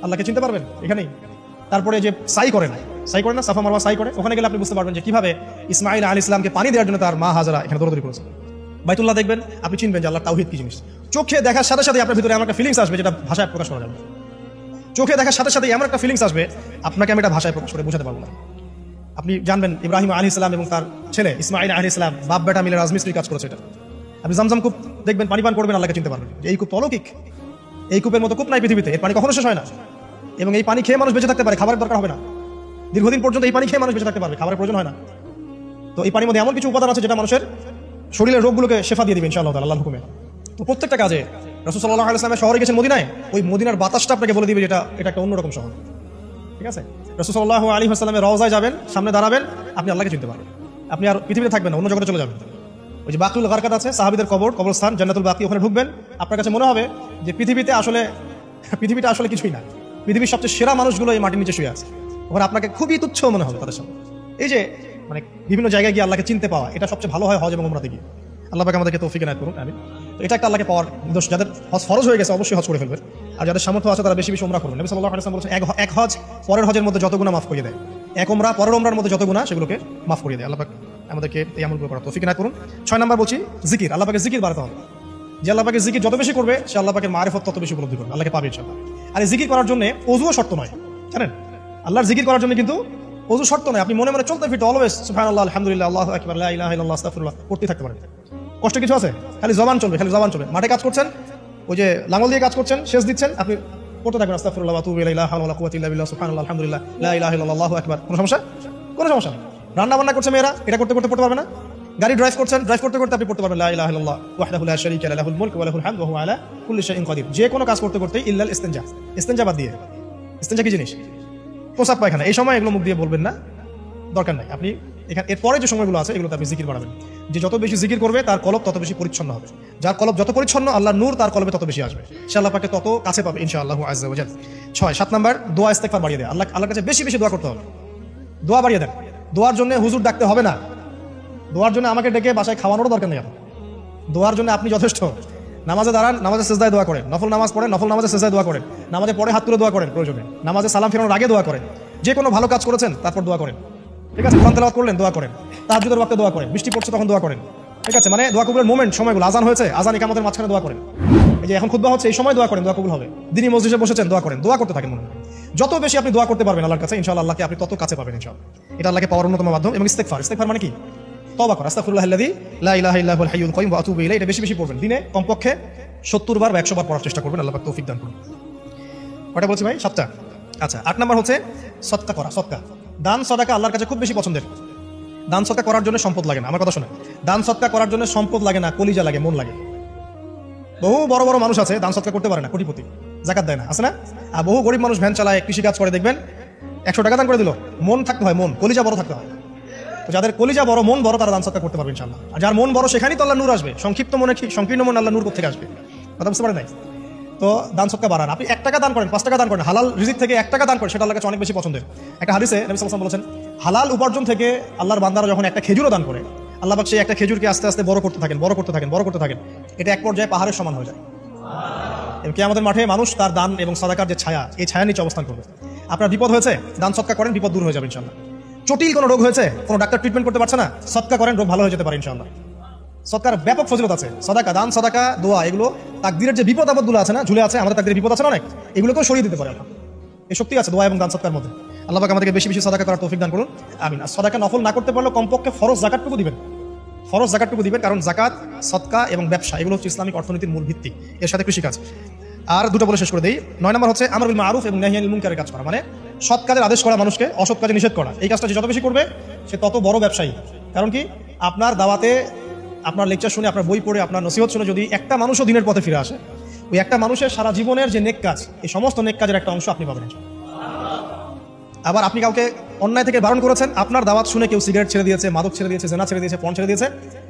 আল্লাহকে চিনতে পারবেন এখানেই। তারপরে যে সাই করেন না, সাফা মারওয়া সাই করে, ওখানে গেলে আপনি বুঝতে পারবেন যে কিভাবে ইসমাঈল আলাইহিস সালামকে পানি দেওয়ার জন্য তার মা হাজারা এখানে দৌড়াদৌড়ি করেছে। বাইতুল্লাহ দেখবেন, আপনি চিনবেন যে আল্লাহর তাওহীদ কি জিনিস। চোখে দেখার সাথে সাথে আপনার ভিতরে এমন একটা ফিলিংস আসবে যেটা ভাষায় প্রকাশ করা যাবে না। চোখে দেখার সাথে সাথে এমন একটা ফিলিংস আসবে, আপনাকে আমি এটা ভাষায় প্রকাশ করে বোঝাতে পারবো না। আপনি জানবেন ইব্রাহিম আলাইহিস সালাম এবং তার ছেলে ইসমাঈল আলাইহিস সালাম বাপ বেটা মিলে রাজমিস্ত্রি কাজ করেছে। এটা আপনি জামজাম কূপ দেখবেন, পানি পান করবেন, আল্লাহকে চিনতে পারবেন যে এই কূপ অলৌকিক, এই কূপের মতো কূপ নাই পৃথিবীতে, এর পানি কখনো শেষ হয় না, এবং এই পানি খেয়ে মানুষ বেঁচে থাকতে পারে, খাবারের দরকার হবে না, দীর্ঘদিন পর্যন্ত এই পানি খেয়ে মানুষ বেঁচে থাকতে পারবে, খাবারের প্রয়োজন হয় না। তো এই পানির মধ্যে এমন কিছু উপাদান আছে যেটা মানুষের শরীরের রোগগুলোকে শেফা দিয়ে দিবে ইনশাআল্লাহ তাআলা আল্লাহর হুকুমে। তো প্রত্যেকটা কাজে রাসূল সাল্লাল্লাহু আলাইহি ওয়াসাল্লাম শহরে গেছেন মদিনায়, ওই মদিনার বাতাসটা আপনাকে বলে দিবে যেটা এটা একটা অন্যরকম শহর, ঠিক আছে? রাসূল সাল্লাল্লাহু আলাইহি ওয়াসাল্লামের রওজায় যাবেন, সামনে দাঁড়াবেন, আপনি আল্লাহকে চিনতে পারবেন। আপনি আর পৃথিবীতে থাকবেন না, অন্য জগতে চলে যাবেন। ওই যে বাকিউল গারকাত আছে, সাহাবীদের কবরস্থান জান্নাতুল বাকি, ওখানে ঢুকবেন, আপনার কাছে মনে হবে যে পৃথিবীটা আসলে কিছুই না, পৃথিবীর সবচেয়ে সেরা মানুষগুলো এই মাটির নিচে শুয়ে আছে। ওখানে আপনাকে খুবই তুচ্ছ মনে হবে তাদের সামনে। এই যে মানে বিভিন্ন জায়গায় গিয়ে আল্লাহকে চিনতে পাওয়া, এটা সবচেয়ে ভালো হয় হজ এবং উমরাতে গিয়ে। আল্লাহ পাক আমাদেরকে তৌফিক এনায়েত করুন, আমিন। তো এটা একটা আল্লাহকে পাওয়ার দোষ। যাদের হজ ফরজ হয়ে গেছে অবশ্যই হজ করে ফেলবেন, আর যাদের সামর্থ্য আছে তারা বেশি বেশি উমরা করবেন। নবী সাল্লাল্লাহু আলাইহি ওয়াসাল্লাম বলেছেন এক হজ পরের হজের মধ্যে যত গুনাহ মাফ করে দেয়, এক উমরা পরের উমরার মধ্যে যত গুনাহ সেগুলোকে মাফ করে দেয়। আল্লাহ পাক আমাদেরকে এই আমলগুলো করার তৌফিক এনায়েত করুন। 6 নাম্বার বলছি জিকির। আল্লাহ পাকের জিকির বাড়াতে হবে। যে আল্লাহ পাকের জিকির যত বেশি করবে, সে আল্লাহ পাকের মারিফত তত বেশি উপলব্ধি করবে, আল্লাহকে পাবে ইনশাআল্লাহ। আর এই জিকির করার জন্য ওযুও শর্ত নয়, জানেন? আল্লাহর জিকির করার জন্য কিন্তু ওযু শর্ত নয়। আপনি মনে মনে চলতে ফিরতে অলওয়েজ সুবহানাল্লাহ, আলহামদুলিল্লাহ, আল্লাহু আকবার, লা ইলাহা ইল্লাল্লাহ, আস্তাগফিরুল্লাহ পড়তে থাকতে পারেন। কষ্ট কিছু আছে? খালি জবান চলবে, খালি জবান চলবে। মাঠে কাজ করছেন, ওই যে লাঙল দিয়ে কাজ করছেন, সেচ দিচ্ছেন, আপনি পড়তে থাকবেন আস্তাগফিরুল্লাহ ওয়া আতুবু ইলাইহি, লা হাওলা ওয়ালা কুওয়াতা ইল্লা বিল্লাহ, সুবহানাল্লাহ, আলহামদুলিল্লাহ, লা ইলাহা ইল্লাল্লাহ, আল্লাহু আকবার। কোনো সমস্যা নেই। রান্না বান্না করছে মেয়েরা, এটা করতে করতে পড়তে পারবে না? গাড়ি ড্রাইভ করছেন, ড্রাইভ করতে করতে আপনি পড়তে পারবেন লা ইলাহা ইল্লাল্লাহ ওয়াহদাহু লা শারীকা লাহু, লাহুল মুলকু ওয়া লাহুল হামদু ওয়া হুয়া আলা কুল্লি শাইইন কাদির। যে কোনো কাজ করতে করতে ইল্লাল ইস্তিনজা, ইস্তিনজা বাদ দিয়ে। ইস্তিনজা কি জিনিস? প্রসাব পায়খানা, এই সময় এগুলো মুখ দিয়ে বলবেন না, দরকার নাই। আপনি এখানে এরপরে যে সময়গুলো আছে এগুলোতে আপনি জিকির বাড়াবেন। যে যত বেশি জিকির করবে তার কলব তত বেশি পরিচ্ছন্ন হবে, যার কলব যত পরিচ্ছন্ন আল্লাহর নূর তার কলবে তত বেশি আসবে, সে আল্লাহ পাকে তত কাছে পাবে ইনশাআল্লাহু আযজা ওয়া জাল। 7 নাম্বার দোয়া ইস্তেগফার বাড়িয়ে দেয়। আল্লাহর কাছে বেশি বেশি দোয়া করতে হবে, দোয়া বাড়িয়ে দেন। দোয়ার জন্য হুজুর ডাকতে হবে না, দোয়ার জন্য আমাকে ডেকে বাসায় খাওয়ানোরও দরকার নেই। দোয়ার জন্য আপনি যথেষ্ট। নামাজে দাঁড়ান, নামাজে সিজদায় দোয়া করেন, নফল নামাজ পড়েন, নফল নামাজে সিজদায় দোয়া করেন, নামাজে পড়ে হাত তুলে দোয়া করেন, প্রয়োজনে নামাজে সালাম ফেরানোর আগে দোয়া করেন, যে কোনো ভালো কাজ করেছেন তারপর দোয়া করেন, ঠিক আছে? কোরআন তেলাওয়াত করলেন দোয়া করেন, তাহাজ্জুদের ওয়াক্তে দোয়া করেন, বৃষ্টি পড়ছে তখন দোয়া করেন, ঠিক আছে? মানে দোয়া কবুলের মোমেন্ট সময়গুলো, আজান হয়েছে, আজান ইকামতের মাঝখানে দোয়া করেন, এই যে এখন খুতবা হচ্ছে এই সময় দোয়া করেন, দোয়া কবুল হবে। দিনী মসজিদে বসেছেন দোয়া করেন, দোয়া করতে থাকেন মনে হয়। যত বেশি আপনি দোয়া করতে পারবেন আল্লাহর কাছে ইনশাআল্লাহ আল্লাহকে আপনি তত কাছে পাবেন ইনশাআল্লাহ। এটা আল্লাহকে পাওয়ার অন্যতম মাধ্যম। এবং ইস্তেগফার, ইস্তেগফার মানে কি? তওবা করা, আস্তাগফিরুল্লাহাল্লাযী লা ইলাহা ইল্লা হুয়াল হাইয়ুল কাইয়্যুম ওয়া আতুবু ইলাইহি। এটা বেশি বেশি পড়বেন, দিনে কমপক্ষে 70 বার বা 100 বার পড়ার চেষ্টা করবেন, আল্লাহ পাক তৌফিক দান করুন। কয়টা বলছি ভাই? 7টা। আচ্ছা, 8 নাম্বার হচ্ছে সদকা করা। সদকা, দান সদকা আল্লাহর কাছে খুব বেশি পছন্দের। দান সদকা করার জন্য সম্পদ লাগে না, আমার কথা শোনেন। দান সদকা করার জন্য সম্পদ লাগে না, কলিজা লাগে, মন লাগে। বহু বড় বড় মানুষ আছে দান সদকা করতে পারে না, কোটিপতি, যাকাত দেয় না, আছে না? আর বহু গরিব মানুষ ভ্যান চালায়, কৃষি কাজ করে, দেখবেন 100 টাকা দান করে দিল, মন থাকতে হয়, মন, কলিজা বড় থাকতে হয়। তো যাদের কলিজা বড়, মন বড়, তারা দান সদকা করতে পারবে ইনশাআল্লাহ। আর যার মন বড় সেখানেই তো আল্লাহ নূর আসবে। সংক্ষিপ্ত মনে, সংকীর্ণ মন আল্লাহ নূর কোথা থেকে আসবে? কথা বুঝতে পারেন নাই? তো দান সদকা বাড়ান। আপনি 1 টাকা দান করেন, 5 টাকা দান করেন, হালাল রিজিক থেকে 1 টাকা দান করেন, সেটা আল্লাহর কাছে অনেক বেশি পছন্দের। একটা হাদিসে নবী সাল্লাল্লাহু আলাইহি ওয়াসাল্লাম বলেছেন, হালাল উপার্জন থেকে আল্লাহর বান্দারা যখন একটা খেজুরও দান করে, আল্লাহ পাক সেই একটা খেজুরকে আস্তে আস্তে বড় করতে থাকেন, বড় করতে থাকেন, বড় করতে থাকেন। এটা এক পর্যায়ে পাহাড়ের সমান হয়ে যায়। এবং কিয়ামতের মাঠে মানুষ তার দান এবং সাদাকার যে ছায়া, এই ছায়ার নিচে অবস্থান করবে। আপনার বিপদ হয়েছে, দান সদকা করেন, বিপদ দূর হয়ে যাবে ইনশাআল্লাহ। জটিল কোনো রোগ হয়েছে, কোনো ডাক্তার ট্রিটমেন্ট করতে পারছে না, সদকা করেন, রোগ ভালো হয়ে যেতে পারে ইনশাআল্লাহ। সদকার ব্যাপক ফজিলত আছে। সাদাকা, দান সাদাকা, দোয়া, এগুলো তাকদীরের যে বিপদ আপদগুলো আছে না, ঝুলে আছে, আমাদের তাকদীরের বিপদ আছে না অনেক, এগুলোকেও সরিয়ে দিতে পারে আল্লাহ। এই শক্তি আছে দোয়া এবং দান সদকার মধ্যে। আল্লাহ পাক আমাদেরকে বেশি বেশি সাদাকা করার তৌফিক দান করুন, আমিন। আর সাদাকা নফল না করতে পারলে কমপক্ষে ফরজ যাকাতটুকু দিবেন, ফরজ যাকাতটুকু দিবেন, কারণ যাকাত, সদকা এবং ব্যবসা এগুলো হচ্ছে ইসলামিক অর্থনীতির মূল ভিত্তি, এর সাথে কৃষিকাজ। আর দুটো বলে শেষ করে দেই। 9 নম্বর হচ্ছে আমর বিল মারুফ এবং নাহি আনিল মুনকারের কাজ করা, মানে সৎ কাজের আদেশ করা, মানুষকে অসৎ কাজে নিষেধ করা। এই কাজটা যে যত বেশি করবে সে তত বড় ব্যবসায়ী। কারণ কি, আপনার দাওয়াতে, আপনার লেকচার শুনে, আপনার বই পড়ে, আপনার নসিহত শুনে যদি একটা মানুষও দিনের পথে ফিরে আসে, ওই একটা মানুষের সারা জীবনের যে নেক কাজ, এই সমস্ত নেক কাজের একটা অংশ আপনি পাবেন। আবার আপনি কাউকে অন্যায় থেকে বারণ করেছেন, আপনার দাওয়াত শুনে কেউ সিগারেট ছেড়ে দিয়েছে, মাদক ছেড়ে দিয়েছে, জেনা ছেড়ে দিয়েছে, পণ ছেড়ে দিয়েছে,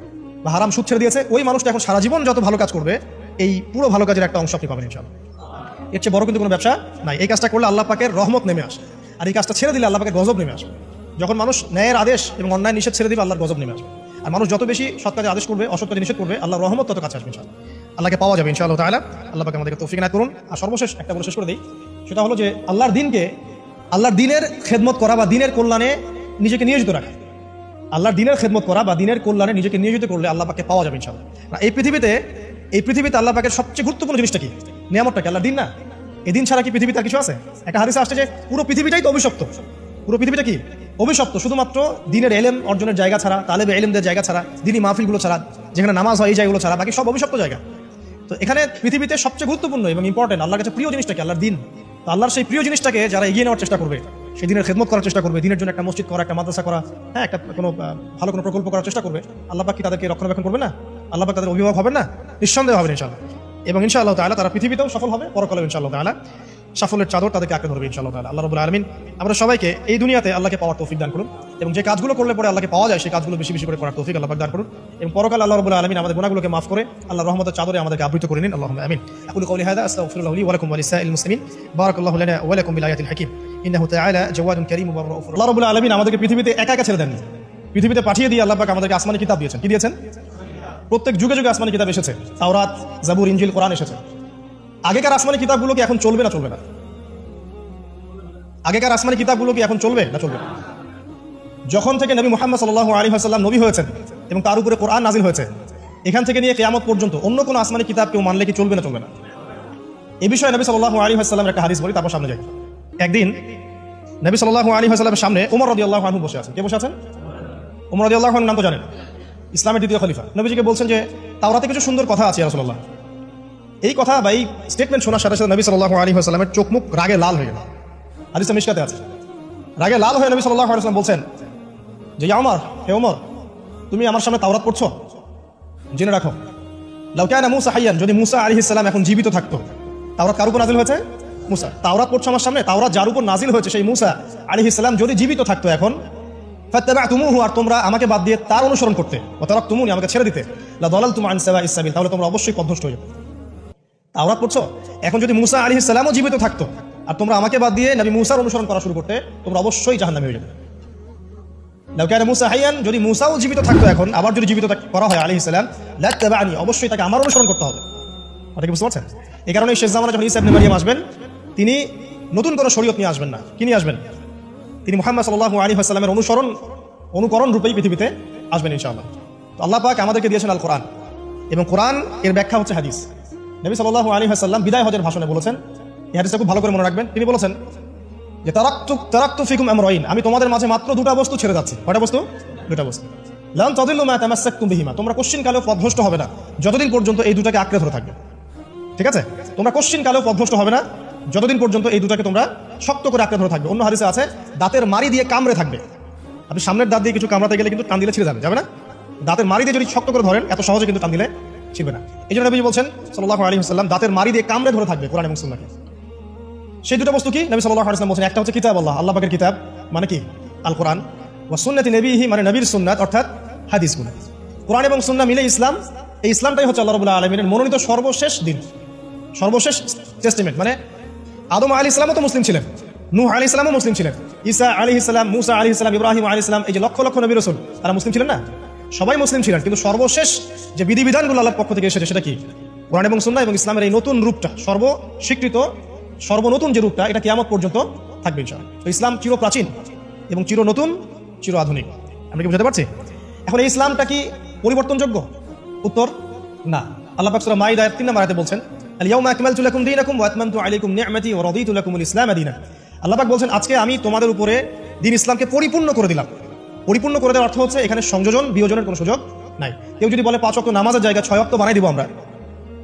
বা হারাম সুদ ছেড়ে দিয়েছে, ওই মানুষটা এখন সারা জীবন যত ভালো কাজ করবে, এই পুরো ভালো কাজের একটা অংশ আপনি পাবেন ইনশাআল্লাহ। এর চেয়ে বড় কিন্তু কোনো ব্যবসা নাই। এই কাজটা করলে আল্লাহ পাকের রহমত নেমে আসে, আর এই কাজটা ছেড়ে দিলে আল্লাহ পাকের গজব নেমে আসবে। যখন মানুষ ন্যায়ের আদেশ এবং অন্যায় নিষেধ ছেড়ে দিবে, আল্লাহর গজব নেমে আসবে। আর মানুষ যত বেশি সৎ কাজে আদেশ করবে, অসৎ কাজে নিষেধ করবে, আল্লাহর রহমত তত কাছে আসবে ইনশাআল্লাহ। আল্লাহকে পাওয়া যাবে ইনশাআল্লাহ তাআলা। আল্লাহ পাক আমাদেরকে তৌফিক এনায়েত করুন। আর সর্বশেষ একটা বলে শেষ করে দিই, সেটা হলো যে আল্লাহর দিনকে, আল্লাহর দিনের খেদমত করা বা দিনের কল্যাণে নিজেকে নিয়োজিত রাখা। আল্লাহর দিনের খেদমত করা বা দিনের কল্যাণে নিজেকে নিয়োজিত করলে আল্লাহ পাককে পাওয়া যাবে ইনশাআল্লাহ। এই পৃথিবীতে আল্লাহ পাকের সবচেয়ে গুরুত্বপূর্ণ জিনিসটা কি? নিয়ামতটা কি? আল্লাহর দিন না? এই দিন ছাড়া কি পৃথিবীতে আর কিছু আছে? একটা হাদিসে আসছে যে পুরো পৃথিবীটাই তো অভিশপ্ত। পুরো পৃথিবীটা কি? অভিশপ্ত। শুধুমাত্র দিনের ইলম অর্জনের জায়গা ছাড়া, তালেবে ইলমদের জায়গা ছাড়া, দিনী মাহফিলগুলো ছাড়া, যেখানে নামাজ হয় এই জায়গাগুলো ছাড়া, বাকি সব অভিশপ্ত জায়গা। তো এখানে পৃথিবীতে সবচেয়ে গুরুত্বপূর্ণ এবং ইম্পর্টেন্ট, আল্লাহর কাছে প্রিয় জিনিসটা কি? আল্লাহর দিন। তো আল্লাহর সেই প্রিয় জিনিসটাকে যারা এগিয়ে নেওয়ার চেষ্টা করবে, সেই দিনের খেদমত করার চেষ্টা করবে, দিনের জন্য একটা মসজিদ করা, একটা মাদ্রাসা করা, হ্যাঁ, একটা কোনো ভালো কোনো প্রকল্প করার চেষ্টা করবে, আল্লাহ পাক কি তাদেরকে রক্ষণাবেক্ষণ করবে না? আল্লাহ পাক তাদের অভিভাবক হবেন না? নিঃসন্দেহ হবেন ইনশাআল্লাহ। এবং ইনশাআল্লাহ তাআলা তারা পৃথিবীতেও সফল হবে, পরকালেও ইনশাআল্লাহ তাআলা সাফল্যের চাদর তাদেরকে আঁকড়ে ধরবে ইনশাআল্লাহ তাআলা। আল্লাহ রাব্বুল আলামিন আমরা সবাইকে এই দুনিয়াতে আল্লাহকে পাওয়ার তৌফিক দান করুন, এবং যে কাজগুলো করলে পরে আল্লাহকে পাওয়া যায় সেই কাজগুলো বেশি বেশি করে করার তৌফিক আল্লাহ পাক দান করুন, এবং পরকালে আল্লাহ রাব্বুল আলামিন আমাদের গুনাহগুলোকে মাফ করে আল্লাহর রহমতের চাদরে আমাদেরকে আবৃত করে নিন। আল্লাহুম্মা আমিন। আকুলু কওলি হাযা আস্তাগফিরুল্লাহ লি ওয়া লাকুম ওয়া লিসাইরিল মুসলিমিন। বারাকাল্লাহু লানা ওয়া লাকুম বিল আয়াতিল হাকীম। ইন্নাহু তাআলা জাওয়াদুন কারীম ওয়া রাউফুর। আল্লাহ রাব্বুল আলামিন আমাদেরকে পৃথিবীতে একা একা ছেড়ে দেননি, পৃথিবীতে পাঠিয়ে দিয়ে আল্লাহ পাক আমাদেরকে আসমানি কিতাব দিয়েছেন। কি দিয়েছেন? প্রত্যেক যুগে যুগে আসমানি কিতাব এসেছে, তাওরাত, জাবুর, ইনজিল, কোরআন এসেছে। আগেকার আসমানি কিতাবগুলো কি এখন চলবে না চলবে না? আগেকার আসমানি কিতাবগুলো কি এখন চলবে না চলবে না? যখন থেকে নবী মুহাম্মদ সাল্লাল্লাহু আলাইহি ওয়াসাল্লাম নবী হয়েছেন এবং তার উপরে কোরআন নাজিল হয়েছে, এখান থেকে নিয়ে কিয়ামত পর্যন্ত অন্য কোনো আসমানি কিতাব কেউ মানলে কি চলবে না চলবে না? এই বিষয়ে নবী সাল্লাল্লাহু আলাইহি ওয়াসাল্লামের একটা হাদিস বলি, তারপর সামনে যাই। একদিন নবী সাল্লাল্লাহু আলাইহি ওয়াসাল্লামের সামনে ওমর রাদিয়াল্লাহু আনহু বসে আছেন। কে বসে আছেন? ওমর রাদিয়াল্লাহু আনহু নাম তো জানেন, ইসলামের দ্বিতীয় খলিফা। নবীজিকে বলছেন যে তাওরাতে কিছু সুন্দর কথা আছে ইয়া রাসূলুল্লাহ। এই কথা বা এই স্টেটমেন্ট শোনার সাথে সাথে নবী সাল্লাল্লাহু আলাইহি ওয়াসাল্লামের চোখ মুখ রাগে লাল হয়ে গেল। হাদিসে মিশকাতে আছে, রাগে লাল হয়ে নবী সাল্লাল্লাহু আলাইহি ওয়াসাল্লাম বলছেন যে ইয়া ওমর, হে ওমর, তুমি আমার সামনে তাওরাত পড়ছো? জেনে রাখো, লাউ কানা মূসা হাইয়ান, যদি মূসা আলাইহিস সালাম এখন জীবিত থাকতো। তাওরাত কার উপর নাজিল হয়েছে? মূসা। তাওরাত পড়ছো আমার সামনে, তাওরাত যার উপর নাজিল হয়েছে সেই মূসা আলাইহিস সালাম যদি জীবিত থাকতো এখন, ফাত্তাবা'তুমুহু, আর তোমরা আমাকে বাদ দিয়ে তার অনুসরণ করতে, ওয়া তারাকতুমুনি, আমাকে ছেড়ে দিতে, লাদালালতুম আন সাওয়াইস সাবিল, তাহলে তোমরা অবশ্যই পথভ্রষ্ট হয়ে যাবে। তাওরাত পড়ছো? এখন যদি মুসা আলাইহিস সালামও জীবিত থাকতো আর তোমরা আমাকে বাদ দিয়ে নবী মুসার অনুসরণ করা শুরু করতে, তোমরা অবশ্যই জাহান্নামে হয়ে যাবে। লাউ কানা মুসা হাইয়ান, যদি মুসাও জীবিত থাকতো এখন, আবার যদি জীবিত করা হয় আলাইহিস সালাম, লাত্তাবা'নি, অবশ্যই তাকে আমার অনুসরণ করতে হবে। কথা কি বুঝতে পারছেন? এই কারণে শেষ জামানায় যখন ঈসা ইবনে মারইয়াম আসবেন, তিনি নতুন কোনো শরীয়ত নিয়ে আসবেন না। কি নিয়ে আসবেন? তিনি মুহাম্মদ সাল্লাল্লাহু আলাইহি ওয়াসাল্লামের অনুকরণ রূপেই পৃথিবীতে আসবেন ইনশাআল্লাহ। তো আল্লাহ পাক আমাদেরকে দিয়েছেন আল কোরআন, এবং কোরআন এর ব্যাখ্যা হচ্ছে হাদিস। নবী সাল্লাল্লাহু আলাইহি ওয়াসাল্লাম বিদায় হজের ভাষণে বলেছেন, এই হাদিসটা খুব ভালো করে মনে রাখবেন। তিনি বলেছেন যে তারাকতু ফিকুম আমরাইন, আমি তোমাদের মাঝে মাত্র দুটো বস্তু ছেড়ে যাচ্ছি। কয়টা বস্তু? দুটো বস্তু। লান তাদিল্লু মা তামাসসাকতুম বিহিমা, তোমরা কোশ্চিন কালেও পথভ্রষ্ট হবে না যতদিন পর্যন্ত এই দুটাকে আঁকড়ে ধরে থাকবে। ঠিক আছে? তোমরা কোশ্চিন কালেও পথভ্রষ্ট হবে না যতদিন পর্যন্ত এই দুটাকে তোমরা শক্ত করে আঁকড়ে ধরে থাকবে। অন্য হাদিসে আছে দাঁতের মারি দিয়ে কামড়ে থাকবে। আপনি সামনের দাঁত দিয়ে কিছু কামড়াতে গেলে কিন্তু টান দিলে ছিঁড়ে যাবে না? দাঁতের মারি দিয়ে যদি শক্ত করে ধরেন, এত সহজে কিন্তু টান দিলে ছিঁড়বে না। এই জন্য নবী বলছেন সাল্লাল্লাহু আলাইহি ওয়াসাল্লাম, দাঁতের মারি দিয়ে কামড়ে ধরে থাকবে কোরআন এবং সুন্নাহকে। সেই দুটো বস্তু কি? নবী সাল্লাল্লাহু আলাইহি ওয়াসাল্লাম বলছেন, একটা হচ্ছে কিতাব আল্লাহ পাকের কিতাব, মানে কি? আল কোরআন, ওয়া সুন্নতি নবীহি, মানে নবীর সুন্নাত, অর্থাৎ হাদিসগুলো। কোরআন এবং সুন্নাহ মিলে ইসলাম। এই ইসলামটাই হচ্ছে আল্লাহ রাব্বুল আলামিনের মনোনীত সর্বশেষ দিন, সর্বশেষ টেস্টিমেন্ট। মানে আদম আলাইহিস সালামও তো মুসলিম ছিলেন, নূহ আলাইহিস সালামও মুসলিম ছিলেন, ঈসা আলাইহিস সালাম, মুসা আলাইহিস সালাম, ইব্রাহিম আলাইহিস সালাম, এই যে লক্ষ লক্ষ নবী রাসূল, তারা মুসলিম ছিলেন না? সবাই মুসলিম ছিলেন, কিন্তু সর্বশেষ যে বিধিবিধানগুলো আল্লাহর পক্ষ থেকে এসেছে সেটা কি? কোরআন এবং সুন্নাহ। এবং ইসলামের এই নতুন রূপটা, সর্বস্বীকৃত সর্বনতুন যে রূপটা, এটা কিয়ামত পর্যন্ত থাকবে ইনশাআল্লাহ। তো ইসলাম চির প্রাচীন এবং চির নতুন, চির আধুনিক। আমরা কি বুঝতে পারছি? এখন এই ইসলামটা কি পরিবর্তনযোগ্য? উত্তর না। আল্লাহ পাক সূরা মাইদা 3 নম্বর আয়াতে বলছেন, আল-ইয়াউমা আকমালতু লাকুম দীনাকুম ওয়া আতমামতু আলাইকুম নি'মাতি ওয়া রাদিতু লাকুমুল ইসলাম দীনা। আল্লাহ পাক বলছেন, আজকে আমি তোমাদের উপরে দ্বীন ইসলামকে পরিপূর্ণ করে দিলাম। পরিপূর্ণ করে দেওয়ার অর্থ হচ্ছে এখানে সংযোজন বিয়োজনের কোনো সুযোগ নাই। কেউ যদি বলে 5 ওয়াক্ত নামাজের জায়গা 6 ওয়াক্ত বানাই দিব আমরা,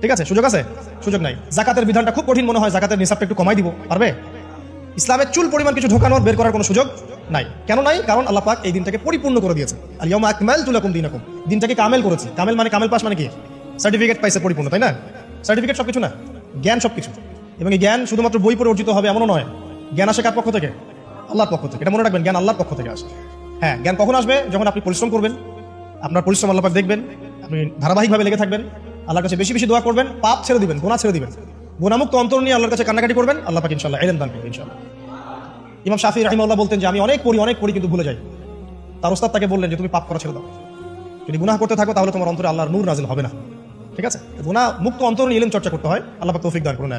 ঠিক আছে? সুযোগ আছে? সুযোগ নাই। যাকাতের বিধানটা খুব কঠিন মনে হয়, যাকাতের নিসাবটা একটু কমাই দিব, পারবে? ইসলামের চুল পরিমাণ কিছু ঢোকানোর, বের করার কোনো সুযোগ নাই। কেন নাই? কারণ আল্লাহ পাক এই দিনটাকে পরিপূর্ণ করে দিয়েছেন। আল-ইয়াউমা আকমালতু লাকুম দীনাকুম, দিনটাকে কামেল করেছি। কামেল মানে, কামেল পাস মানে কি? সার্টিফিকেট পাইছে পরিপূর্ণ, তাই না? সার্টিফিকেট সবকিছু না, জ্ঞান সবকিছু। এবং এই জ্ঞান শুধুমাত্র বই পড়ে অর্জিত হবে এমনও নয়। জ্ঞান আসে কার পক্ষ থেকে? আল্লাহর পক্ষ থেকে। এটা মনে রাখবেন, জ্ঞান আল্লাহর পক্ষ থেকে আসে। হ্যাঁ, জ্ঞান কখন আসবে? যখন আপনি পরিশ্রম করবেন, আপনার পরিশ্রম আল্লাহ পাক দেখবেন, আপনি ধারাবাহিকভাবে লেগে থাকবেন, আল্লাহর কাছে বেশি বেশি দোয়া করবেন, পাপ ছেড়ে দিবেন, গুনাহ ছেড়ে দিবেন, গুনাহমুক্ত অন্তর নিয়ে আল্লাহর কাছে কান্নাকাটি করবেন, আল্লাহ পাক ইনশাআল্লাহ ইলম দান করবেন ইনশাআল্লাহ। ইমাম শাফিঈ রাহিমাহুল্লাহ বলতেন যে আমি অনেক পড়ি কিন্তু ভুলে যাই। তার ওস্তাদ তাকে বললেন যে তুমি পাপ করা ছেড়ে দাও, যদি গুনাহ করতে থাকো তাহলে তোমার অন্তরে আল্লাহর নূর নাজিল হবে না। ঠিক আছে? গুনাহ মুক্ত অন্তর নিয়ে ইলম চর্চা করতে হয়, আল্লাহ পাক তৌফিক দান করুন।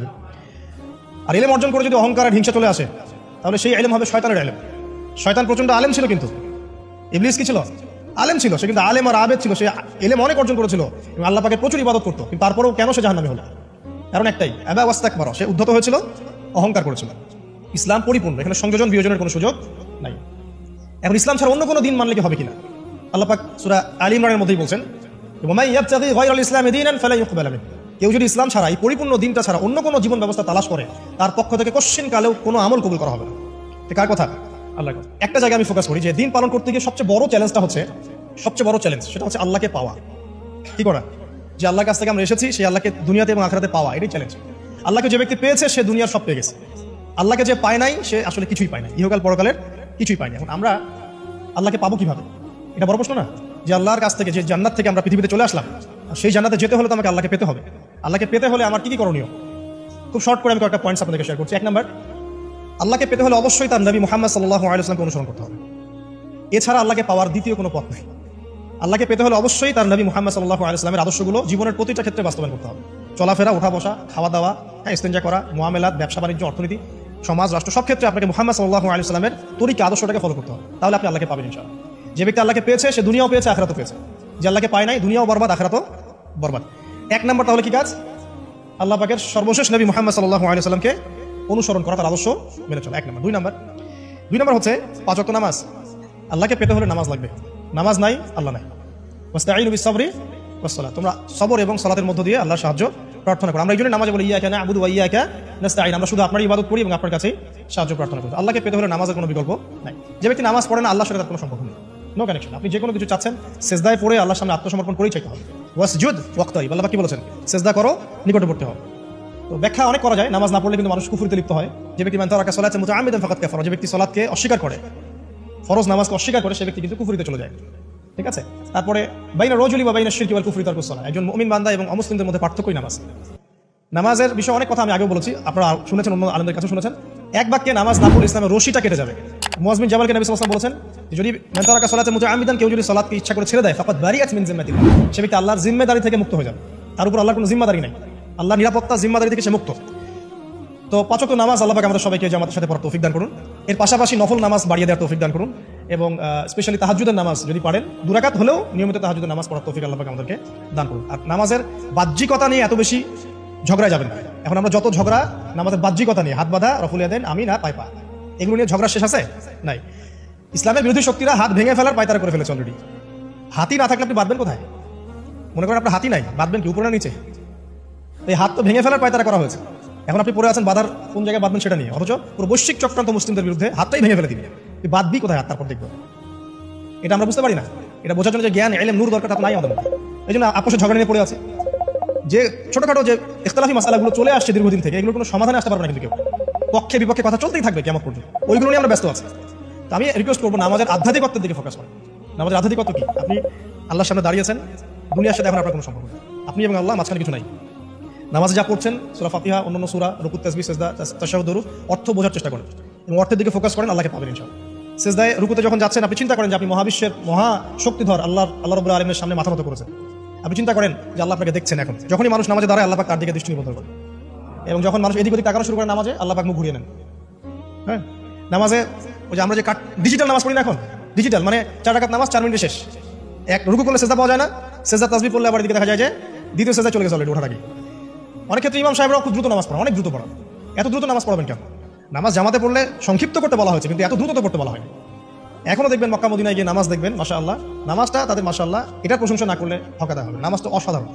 আর ইলম অর্জন করে যদি অহংকার আর হিংসা চলে আসে, তাহলে সেই ইলম হবে শয়তানের ইলম। শয়তান প্রচন্ড আলেম ছিল, কিন্তু ইবলিস কি ছিল? আলেম ছিল। সে কিন্তু আলেম আর আবেদ ছিল, সে ইলম অনেক অর্জন করেছিল এবং আল্লাহ পাকের প্রচুর ইবাদত করতো, কিন্তু তারপরেও কেন সে জাহান্নামী হলো? কারণ একটাই, আবা ওয়াস্তাকবারা, সে উদ্ধত হয়েছিল, অহংকার করেছিল। ইসলাম পরিপূর্ণ, এখানে সংযোজন বিয়োজনের কোনো সুযোগ নাই। এখন ইসলাম ছাড়া অন্য কোনো দিন মানলে কি হবে কিনা? আল্লাহ পাক সূরা আল ইমরানের মধ্যেই বলছেন, ওয়ামাই ইয়াবতাগি গায়রাল ইসলামি দীনান ফালা ইউকবাল মিনহু, কেউ যদি ইসলাম ছাড়া, এই পরিপূর্ণ দিনটা ছাড়া অন্য কোনো জীবন ব্যবস্থা তালাশ করে, তার পক্ষ থেকে কোশ্চিন কালেও কোনো আমল কবুল করা হবে না। কার কথা? আল্লাহর কথা। একটা জায়গায় আমি ফোকাস করি যে দিন পালন করতে গিয়ে সবচেয়ে বড় চ্যালেঞ্জটা হচ্ছে, সেটা হচ্ছে আল্লাহকে পাওয়া। কি করা? যে আল্লাহর কাছ থেকে আমরা এসেছি, সেই আল্লাহকে দুনিয়াতে এবং আখিরাতে পাওয়া, এটাই চ্যালেঞ্জ। আল্লাহকে যে ব্যক্তি পেয়েছে সে দুনিয়ার সব পেয়ে গেছে, আল্লাহকে যে পায় নাই সে আসলে কিছুই পায় না, ইহকাল পরকালের কিছুই পায়নি। এখন আমরা আল্লাহকে পাবো কিভাবে? এটা বড় প্রশ্ন না? যে আল্লাহর কাছ থেকে, যে জান্নাত থেকে আমরা পৃথিবীতে চলে আসলাম, সেই জান্নাতে যেতে হলে তো আমাকে আল্লাহকে পেতে হবে। আল্লাহকে পেতে হলে আমার কি কি করণীয়? খুব শর্ট করে আমি কয়েকটা পয়েন্টস আপনাদেরকে শেয়ার করছি। 1 নাম্বার, আল্লাহকে পেতে হলে অবশ্যই তার নবী মুহাম্মদ সাল্লাল্লাহু আলাইহি ওয়াসাল্লামকে অনুসরণ করতে হবে। এছাড়া আল্লাহকে পাওয়ার দ্বিতীয় কোনো পথ নেই। আল্লাহকে পেতে হলে অবশ্যই তার নবী মুহাম্মদ সাল্লাল্লাহু আলাইহি ওয়াসাল্লামের আদর্শগুলো জীবনের প্রতিটা ক্ষেত্রে বাস্তবায়ন করতে হবে। চলাফেরা, ওঠা বসা, খাওয়া দাওয়া, ইস্তেঞ্জা করা, মুআমালাত, ব্যবসা বাণিজ্য, অর্থনীতি, সমাজ, রাষ্ট্র, সব ক্ষেত্রে আপনাকে মুহাম্মদ সাল্লাল্লাহু আলাইহি ওয়াসাল্লামের তরিকা, আদর্শটাকে ফলো করতে হবে। তাহলে আপনি আল্লাহকে পাবেন ইনশাআল্লাহ। যে ব্যক্তি আল্লাহকে পেয়েছে সে দুনিয়াও পেয়েছে, আখিরাতও পেয়েছে। যে আল্লাহকে পায় নাই, দুনিয়াও বরবাদ, আখিরাতও বরবাদ। 1 নাম্বার তাহলে কি কাজ? আল্লাহ পাকের সর্বশেষ নবী মুহাম্মদ সাল্লাল্লাহু আলাইহি ওয়াসাল্লামকে অনুসরণ করা, তার আদর্শ মেনে চলা। 1 নাম্বার। 2 নাম্বার হচ্ছে 5 ওয়াক্ত নামাজ। আল্লাহকে পেতে হলে নামাজ লাগবে। নামাজ নাই, আল্লাহ নাই। ওয়াস্তাঈনু বিস-সাবরি ওয়াস-সালাত, তোমরা সবর এবং সালাতের মধ্য দিয়ে আল্লাহর সাহায্য প্রার্থনা করো। আমরা এই জন্য নামাজে বলি ইয়াকা না'বুদু ওয়া ইয়াকা নাস্তাঈন, আমরা শুধু আপনারই ইবাদত করি এবং আপনার কাছেই সাহায্য প্রার্থনা করি। আল্লাহকে পেতে হলে নামাজের কোনো বিকল্প নাই। যে ব্যক্তি নামাজ পড়ে না, আল্লাহর সাথে তার কোনো সম্পর্ক নেই, নো কানেকশন। আপনি যে কোনো কিছু চাচ্ছেন, সিজদায় পড়ে আল্লাহর সামনে আত্মসমর্পণ করেই চাইতে হবে। ওয়াসজুদ ওয়াক্তারিব, আল্লাহ কি বলেছেন? সিজদা করো, নিকটবর্তী হও। তো ব্যাখ্যা অনেক করা যায়। নামাজ না পড়লে কিন্তু মানুষ কুফরিতে লিপ্ত হয়। যে ব্যক্তি মান তারাকা সালাতান মুতাআম্মিদান ফাকাদ কাফারা, যে ব্যক্তি সালাতকে অস্বীকার করে, ফরজ নামাজকে অস্বীকার করে সে ব্যক্তি কিন্তু কুফরিতে চলে যায়। ঠিক আছে, তারপরে বাইনা রজুলি বা বাইনা শিরকি ওয়াল কুফরি তারকুস সালাহ, একজন মুমিন বান্দা এবং অমুসলিমদের মধ্যে পার্থক্যই নামাজ। নামাজের বিষয়ে অনেক কথা আমি আগেও বলেছি, আপনারা শুনেছেন, অন্য আলেমদের কাছে শুনেছেন। এক বাক্যে নামাজ না পড়লে ইসলামের রশিটা কেটে যাবে। মুআয বিন জাবালকে নবী সাল্লাল্লাহু আলাইহি ওয়াসাল্লাম বলেছেন যে যদি মান তারাকা সালাতা মুতাআম্মিদান, কেউ যদি সালাতকে ইচ্ছা করে ছেড়ে দেয়, ফাকাদ বারিআত মিন জিম্মাতিল্লাহ, সে ব্যক্তি আল্লাহর জিম্মাদারি থেকে মুক্ত হয়ে যাবে। তার উপর আল্লাহর কোনো জিম্মাদারি নাই, আল্লাহর নিরাপত্তা জিম্মাদারি থেকে সে মুক্ত। তো পাঁচ ওয়াক্ত নামাজ আল্লাহ পাক আমাদের সবাইকে জামাতের সাথে পড়ার তৌফিক দান করুন। এর পাশাপাশি নফল নামাজ বাড়িয়ে দেওয়ার তৌফিক দান করুন, এবং স্পেশালি তাহাজ্জুদের নামাজ যদি পারেন 2 রাকাত হলেও নিয়মিত তাহাজ্জুদের নামাজ পড়ার তৌফিক আল্লাহ পাক আমাদেরকে দান করুন। আর নামাজের বাহ্যিকতা নিয়ে এত বেশি ঝগড়া যাবেন না। এখন আমরা যত ঝগড়া নামাজের বাহ্যিকতা নিয়ে, হাত বাঁধা, রফুল ইয়াদাইন, আমিন আর পায়পা, এগুলো নিয়ে ঝগড়া শেষ আছে? নাই। ইসলামের বিরোধী শক্তিরা হাত ভেঙে ফেলার পায়তারা করে ফেলেছে অলরেডি। হাতই না থাকলে আপনি বাঁধবেন কোথায়? মনে করেন আপনার হাতই নাই, বাঁধবেন কি উপরে না নিচে? এই হাত তো ভেঙে ফেলার পায়তারা করা হয়েছে। এখন আপনি পড়ে আছেন বাঁধার কোন জায়গায় বাঁধবেন সেটা নিয়ে, অথচ পুরো বৈশ্বিক চক্রান্ত মুসলিমদের বিরুদ্ধে হাতটাই ভেঙে ফেলে দিবে। তুই বাঁধবি কোথায় হাত? তারপর দেখবো। এটা আমরা বুঝতে পারি না। এটা বোঝার জন্য যে জ্ঞান, ইলম, নূর দরকার তা নাই আমাদের মধ্যে। এই জন্য আপোষে ঝগড়া নিয়ে পড়ে আছে। যে ছোটখাটো যে ইখতিলাফি মাসালাগুলো চলে আসছে দীর্ঘদিন থেকে, এগুলো কোনো সমাধানে আসতে পারবে না কিন্তু কেউ। পক্ষে বিপক্ষে কথা চলতেই থাকবে কিয়ামত পর্যন্ত, ওইগুলো নিয়ে আমরা ব্যস্ত আছি। তো আমি রিকোয়েস্ট করবো নামাজের আধ্যাত্মিকত্বের দিকে ফোকাস করেন। নামাজের আধ্যাত্মিকত্ব কি? আপনি আল্লাহর সামনে দাঁড়িয়েছেন, দুনিয়ার সাথে এখন আপনার কোনো সম্পর্ক নেই, আপনি এবং আল্লাহ, মাঝখানে কিছু নাই। নামাজে যা পড়ছেন, সূরা ফাতিহা, অন্যান্য সূরা, রুকু, তাসবিহ, সিজদা, তাশাহুদ, দুরুদ, অর্থ বোঝার চেষ্টা করেন এবং অর্থের দিকে ফোকাস করেন, আল্লাহকে পাবেন ইনশাআল্লাহ। সিজদায় রুকুতে যখন যাচ্ছেন, আপনি চিন্তা করেন যে আপনি মহাবিশ্বের মহা শক্তিধর আল্লাহ রাব্বুল আলামিনের সামনে মাথা নত করেছেন। আপনি চিন্তা করেন যে আল্লাহ আপনাকে দেখছেন। এখন যখনই মানুষ নামাজে দাঁড়ায়, আল্লাহ পাক তার দিকে দৃষ্টি নিবদ্ধ করেন, এবং যখন মানুষ এদিক ওদিক তাকানো শুরু করে নামাজে, আল্লাহ পাক মুখ ঘুরিয়ে নেন। হ্যাঁ, নামাজে ওই যে আমরা যে ডিজিটাল নামাজ পড়ি না, এখন ডিজিটাল মানে 4 রাকাত নামাজ 4 মিনিটে শেষ। এক রুকু করলে সিজদা পাওয়া যায় না, সিজদা তাসবিহ পড়লে আবার এদিকে দেখা যায় যে দ্বিতীয় সিজদা চলে গেছে অলরেডি ওঠার আগে। অনেক ক্ষেত্রে ইমাম সাহেবরা খুব দ্রুত নামাজ পড়ান, অনেক দ্রুত পড়ান। এত দ্রুত নামাজ পড়াবেন কেন? নামাজ জামাতে পড়লে সংক্ষিপ্ত করতে বলা হয়েছে, কিন্তু এত দ্রুত তো পড়তে বলা হয়নি। এখনো দেখবেন মক্কা মদিনায় গিয়ে নামাজ দেখবেন, মাশাআল্লাহ, নামাজটা তাদের মাশাআল্লাহ এটার প্রশংসা না করলে ঠকাতে হবে। নামাজটা অসাধারণ,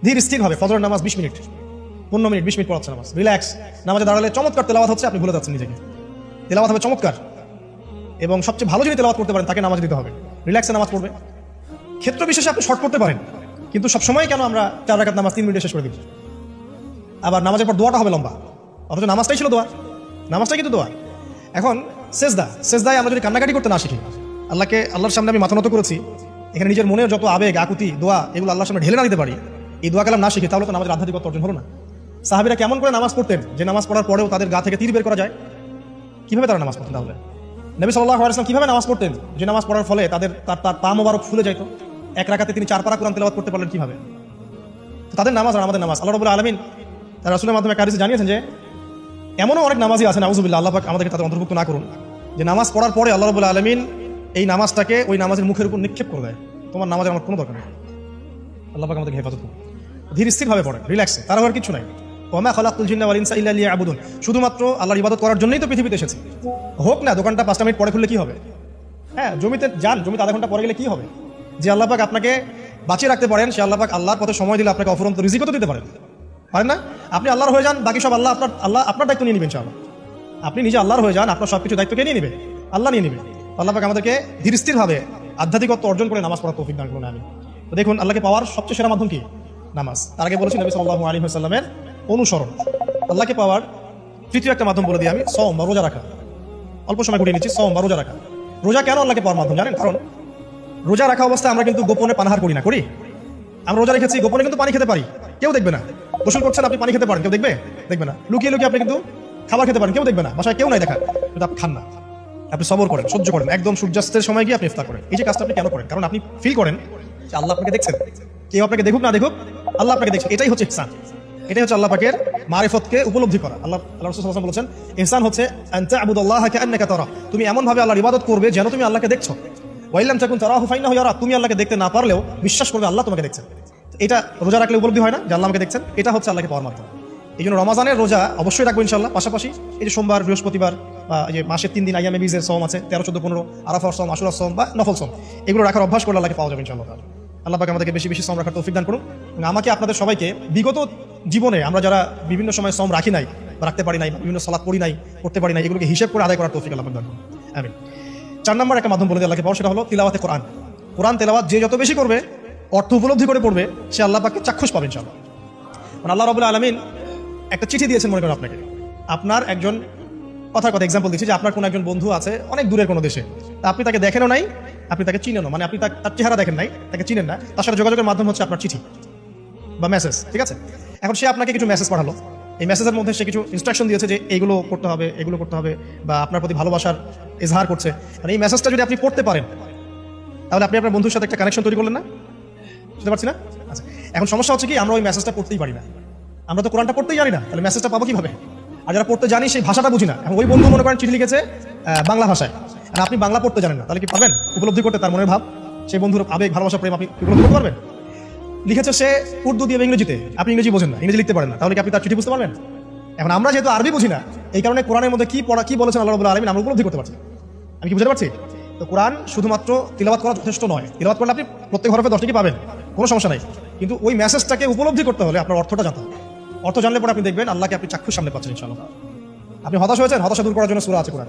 ধীর স্থির ভাবে। ফজরের নামাজ 20 মিনিট, 15 মিনিট, 20 মিনিট পড়াচ্ছে নামাজ, রিল্যাক্স। নামাজে দাঁড়ালে চমৎকার তেলাওয়াত হচ্ছে, আপনি ভুলে যাচ্ছেন নিজেকে। তেলাওয়াত হবে চমৎকার, এবং সবচেয়ে ভালো যিনি তেলাওয়াত করতে পারেন তাকে নামাজ দিতে হবে। রিল্যাক্সে নামাজ পড়বে। ক্ষেত্র বিশেষে আপনি শর্ট করতে পারেন, কিন্তু সবসময় কেন আমরা 4 রাকাত নামাজ 3 মিনিটে শেষ করে দিব? আবার নামাজের পর দোয়াটা হবে লম্বা, অথচ নামাজটাই ছিল দোয়া, নামাজটাই কিন্তু দোয়া। এখন সেজদায় আমরা যদি কান্নাকাটি করতে না শিখি, আল্লাহর সামনে আমি মাথা নত করেছি, এখানে নিজের মনের যত আবেগ, আকুতি, দোয়া, এগুলো আল্লাহর সামনে ঢেলে না দিতে পারি, এই দোয়া কালাম না শিখি, তাহলে তো নামাজের আধ্যাত্মিকতা অর্জন হলো না। সাহাবীরা কেমন করে নামাজ পড়তেন যে নামাজ পড়ার পরেও তাদের গা থেকে তীর বের করা যায়? কিভাবে তারা নামাজ পড়তেন? তাহলে নবী সাল্লাল্লাহু আলাইহি ওয়াসাল্লাম কিভাবে নামাজ পড়তেন যে নামাজ পড়ার ফলে তার পা মোবারক ফুলে যাইত? এক রাকাতে তিনি 4 পারা কোরআন তেলাওয়াত করতে পারলেন কিভাবে? তাদের নামাজ আর আমাদের নামাজ, আল্লাহ রাব্বুল আলামিন তার রাসূলের মাধ্যমে এক হাদিসে জানিয়েছেন যে এমনও অনেক নামাজি আছেন, নাউযুবিল্লাহ, আল্লাহ পাক আমাদেরকে তাদের অন্তর্ভুক্ত না করুন, যে নামাজ পড়ার পরে আল্লাহ রাব্বুল আলামিন এই নামাজটাকে ওই নামাজের মুখের উপর নিক্ষেপ করে দেয়। তোমার নামাজের আমার কোনো দরকার নেই। আল্লাহ পাক আমাদেরকে হেফাজত করুন। ধীর স্থিরভাবে পড়েন, রিল্যাক্সে, তার হওয়ার কিছু নাই। ওয়া মা খালাকতুল জিন্না ওয়াল ইনসা ইল্লা লিয়াবুদুন, শুধুমাত্র আল্লাহর ইবাদত করার জন্যই তো পৃথিবীতে এসেছি। হোক না দোকানটা 5 মিনিট পরে খুললে কি হবে? হ্যাঁ, জমিতে যান, জমিতে আধা ঘন্টা পরে গেলে কি হবে? যে আল্লাহ পাক আপনাকে বাঁচিয়ে রাখতে পারেন, সে আল্লাহ পাক আল্লাহর পথে সময় দিলে আপনাকে অফুরন্ত রিজিকও তো দিতে পারেন না? আপনি আল্লাহর হয়ে যান, বাকি সব আল্লাহ আপনার দায়িত্ব নিয়ে নেবেন। ইনশাআল্লাহ আপনি নিজে আল্লাহর হয়ে যান, আপনার সবকিছু দায়িত্ব কে নিয়ে নেবে? আল্লাহ নিয়ে নেবে। আল্লাহ পাক আমাদেরকে ধীর স্থিরভাবে আধ্যাত্মিকত্ব অর্জন করে নামাজ পড়ার তৌফিক দান করুন। আমি তো দেখুন, আল্লাহকে পাওয়ার সবচেয়ে সেরা মাধ্যম কি? নামাজ। তার আগে বলেছি নবী সাল্লাল্লাহু আলাইহি ওয়াসাল্লামের অনুসরণ। আল্লাহকে পাওয়ার তৃতীয় একটা মাধ্যম বলে দিই আমি, সওম বা রোজা রাখা। অল্প সময় ঘুরিয়ে নিচ্ছি, সওম বা রোজা রাখা। রোজা কেন আল্লাহকে পাওয়ার মাধ্যম জানেন? কারণ রোজা রাখা অবস্থায় আমরা কিন্তু গোপনে পানাহার করি না, করি? আমরা রোজা রেখেছি, গোপনে কিন্তু পানি খেতে পারি, কেউ দেখবে না। গোসল করছেন, আপনি পানি খেতে পারেন, কেউ দেখবে না। লুকিয়ে লুকিয়ে আপনি কিন্তু খাবার খেতে পারেন, কেউ দেখবে না, বাসায় কেউ নাই দেখা, কিন্তু আপনি খান না। আপনি সবর করেন, সহ্য করেন, একদম সূর্যাস্তের সময় গিয়ে আপনি ইফতার করেন। এই যে কাজটা আপনি কেন করেন? কারণ আপনি ফিল করেন যে আল্লাহ আপনাকে দেখছেন। কেউ আপনাকে দেখুক না দেখুক, আল্লাহ আপনাকে দেখছেন। এটাই হচ্ছে ইহসান, এটাই হচ্ছে আল্লাহ পাকের মারিফতকে উপলব্ধি করা। আল্লাহ রাসূল সাল্লাল্লাহু আলাইহি ওয়াসাল্লাম বলেছেন, ইহসান হচ্ছে আন তা'বুদাল্লাহা কাআন্নাকা তারা, তুমি এমন ভাবে আল্লাহর ইবাদত করবে যেন তুমি আল্লাহকে দেখছো। ওয়া ইল্লাম তাকুন তারাহু ফাইন্নাহু ইয়ারা, তুমি আল্লাহকে দেখতে না পারলেও বিশ্বাস করবে আল্লাহ তোমাকে দেখছেন। এটা রোজা রাখলে উপলব্ধি হয় না যে আল্লাহ আমাকে দেখছেন? এটা হচ্ছে আল্লাহকে পাওয়ার মাধ্যম। এই জন্য রমাজানের রোজা অবশ্যই রাখবো ইনশাআল্লাহ। পাশাপাশি এই যে সোমবার, বৃহস্পতিবার বা এই যে মাসের 3 দিন আইয়ামে বীজের সওম আছে, 13, 14, 15, আরাফার সওম, আশুরার সওম বা নফল সওম, এগুলো রাখার অভ্যাস করলে আল্লাহকে পাওয়া যাবে ইনশাআল্লাহ। আল্লাহ পাক আমাদেরকে বেশি বেশি সওম রাখার তৌফিক দান করুন। এবং আমাকে আপনাদের সবাইকে বিগত জীবনে আমরা যারা বিভিন্ন সময় সওম রাখি নাই বা রাখতে পারি নাই, বিভিন্ন সালাত পড়ি নাই, করতে পারি নাই, এগুলোকে হিসাব করে আদায় করার তৌফিক আল্লাহ পাক দান করুন। আমিন। 4 নম্বর একটা মাধ্যম বলে দিয়ে আল্লাহকে পাওয়া, সেটা হলো তিলাওয়াতে কোরআন। কোরআন তেলাওয়াত যে যত বেশি করবে, অর্থ উপলব্ধি করে পড়বে, সে আল্লাহ পাককে চাক্ষুষ পাবে ইনশাআল্লাহ। মানে আল্লাহ রাব্বুল আলামিন একটা চিঠি দিয়েছেন, মনে করেন আপনাকে, আপনার একজন কথার কথা এক্সাম্পল দিচ্ছি যে আপনার কোনো একজন বন্ধু আছে অনেক দূরের কোনো দেশে, তা আপনি তাকে দেখেনও নাই, আপনি তাকে চিনেনও, মানে আপনি তার চেহারা দেখেন নাই, তাকে চিনেন না, তার সাথে যোগাযোগের মাধ্যম হচ্ছে আপনার চিঠি বা মেসেজ, ঠিক আছে? এখন সে আপনাকে কিছু মেসেজ পাঠালো, এই মেসেজের মধ্যে সে কিছু ইনস্ট্রাকশন দিয়েছে যে এইগুলো করতে হবে, এগুলো করতে হবে, বা আপনার প্রতি ভালোবাসার ইজহার করছে। মানে এই মেসেজটা যদি আপনি পড়তে পারেন তাহলে আপনি আপনার বন্ধুর সাথে একটা কানেকশন তৈরি করলেন না? বুঝতে পারছি না? আচ্ছা, এখন সমস্যা হচ্ছে কি আমরা ওই মেসেজটা পড়তেই পারি না, আমরা তো কোরআনটা পড়তেই জানি না, তাহলে মেসেজটা পাবো কিভাবে? আর যারা পড়তে জানি সেই ভাষাটা বুঝি না, এখন ওই বন্ধু মনে করেন চিঠি লিখেছে বাংলা ভাষায়, আর আপনি বাংলা পড়তে জানেন না, তাহলে কি পারবেন উপলব্ধি করতে তার মনের ভাব, সেই বন্ধুর আবেগ, ভালোবাসা, প্রেম আপনি উপলব্ধি করতে পারবেন? লিখেছে সে উর্দু দিয়ে ইংরেজিতে, আপনি ইংরেজি বোঝেন না, ইংরেজি লিখতে পারেন না, তাহলে কি আপনি তার চিঠি বুঝতে পারবেন? এখন আমরা যেহেতু আরবি বুঝি না, এই কারণে কোরআনের মধ্যে কি বলেছেন আল্লাহ রাব্বুল আলামিন আমরা উপলব্ধি করতে পারছি। আমি কি বুঝতে পারছি? তো কোরআন শুধুমাত্র তিলাওয়াত করা যথেষ্ট নয়, তিলাওয়াত করলে আপনি প্রত্যেক হরফে 10টি পাবেন, কোনো সমস্যা নাই, কিন্তু ওই মেসেজটাকে উপলব্ধি করতে হলে আপনার অর্থটা জানতে হবে। অর্থ জানলে পরে আপনি দেখবেন আল্লাহকে আপনি চাক্ষুর সামনে পাচ্ছেন ইনশাআল্লাহ। আপনি হতাশ হয়েছেন, হতাশা দূর করার জন্য সূরা আছে কোরআন।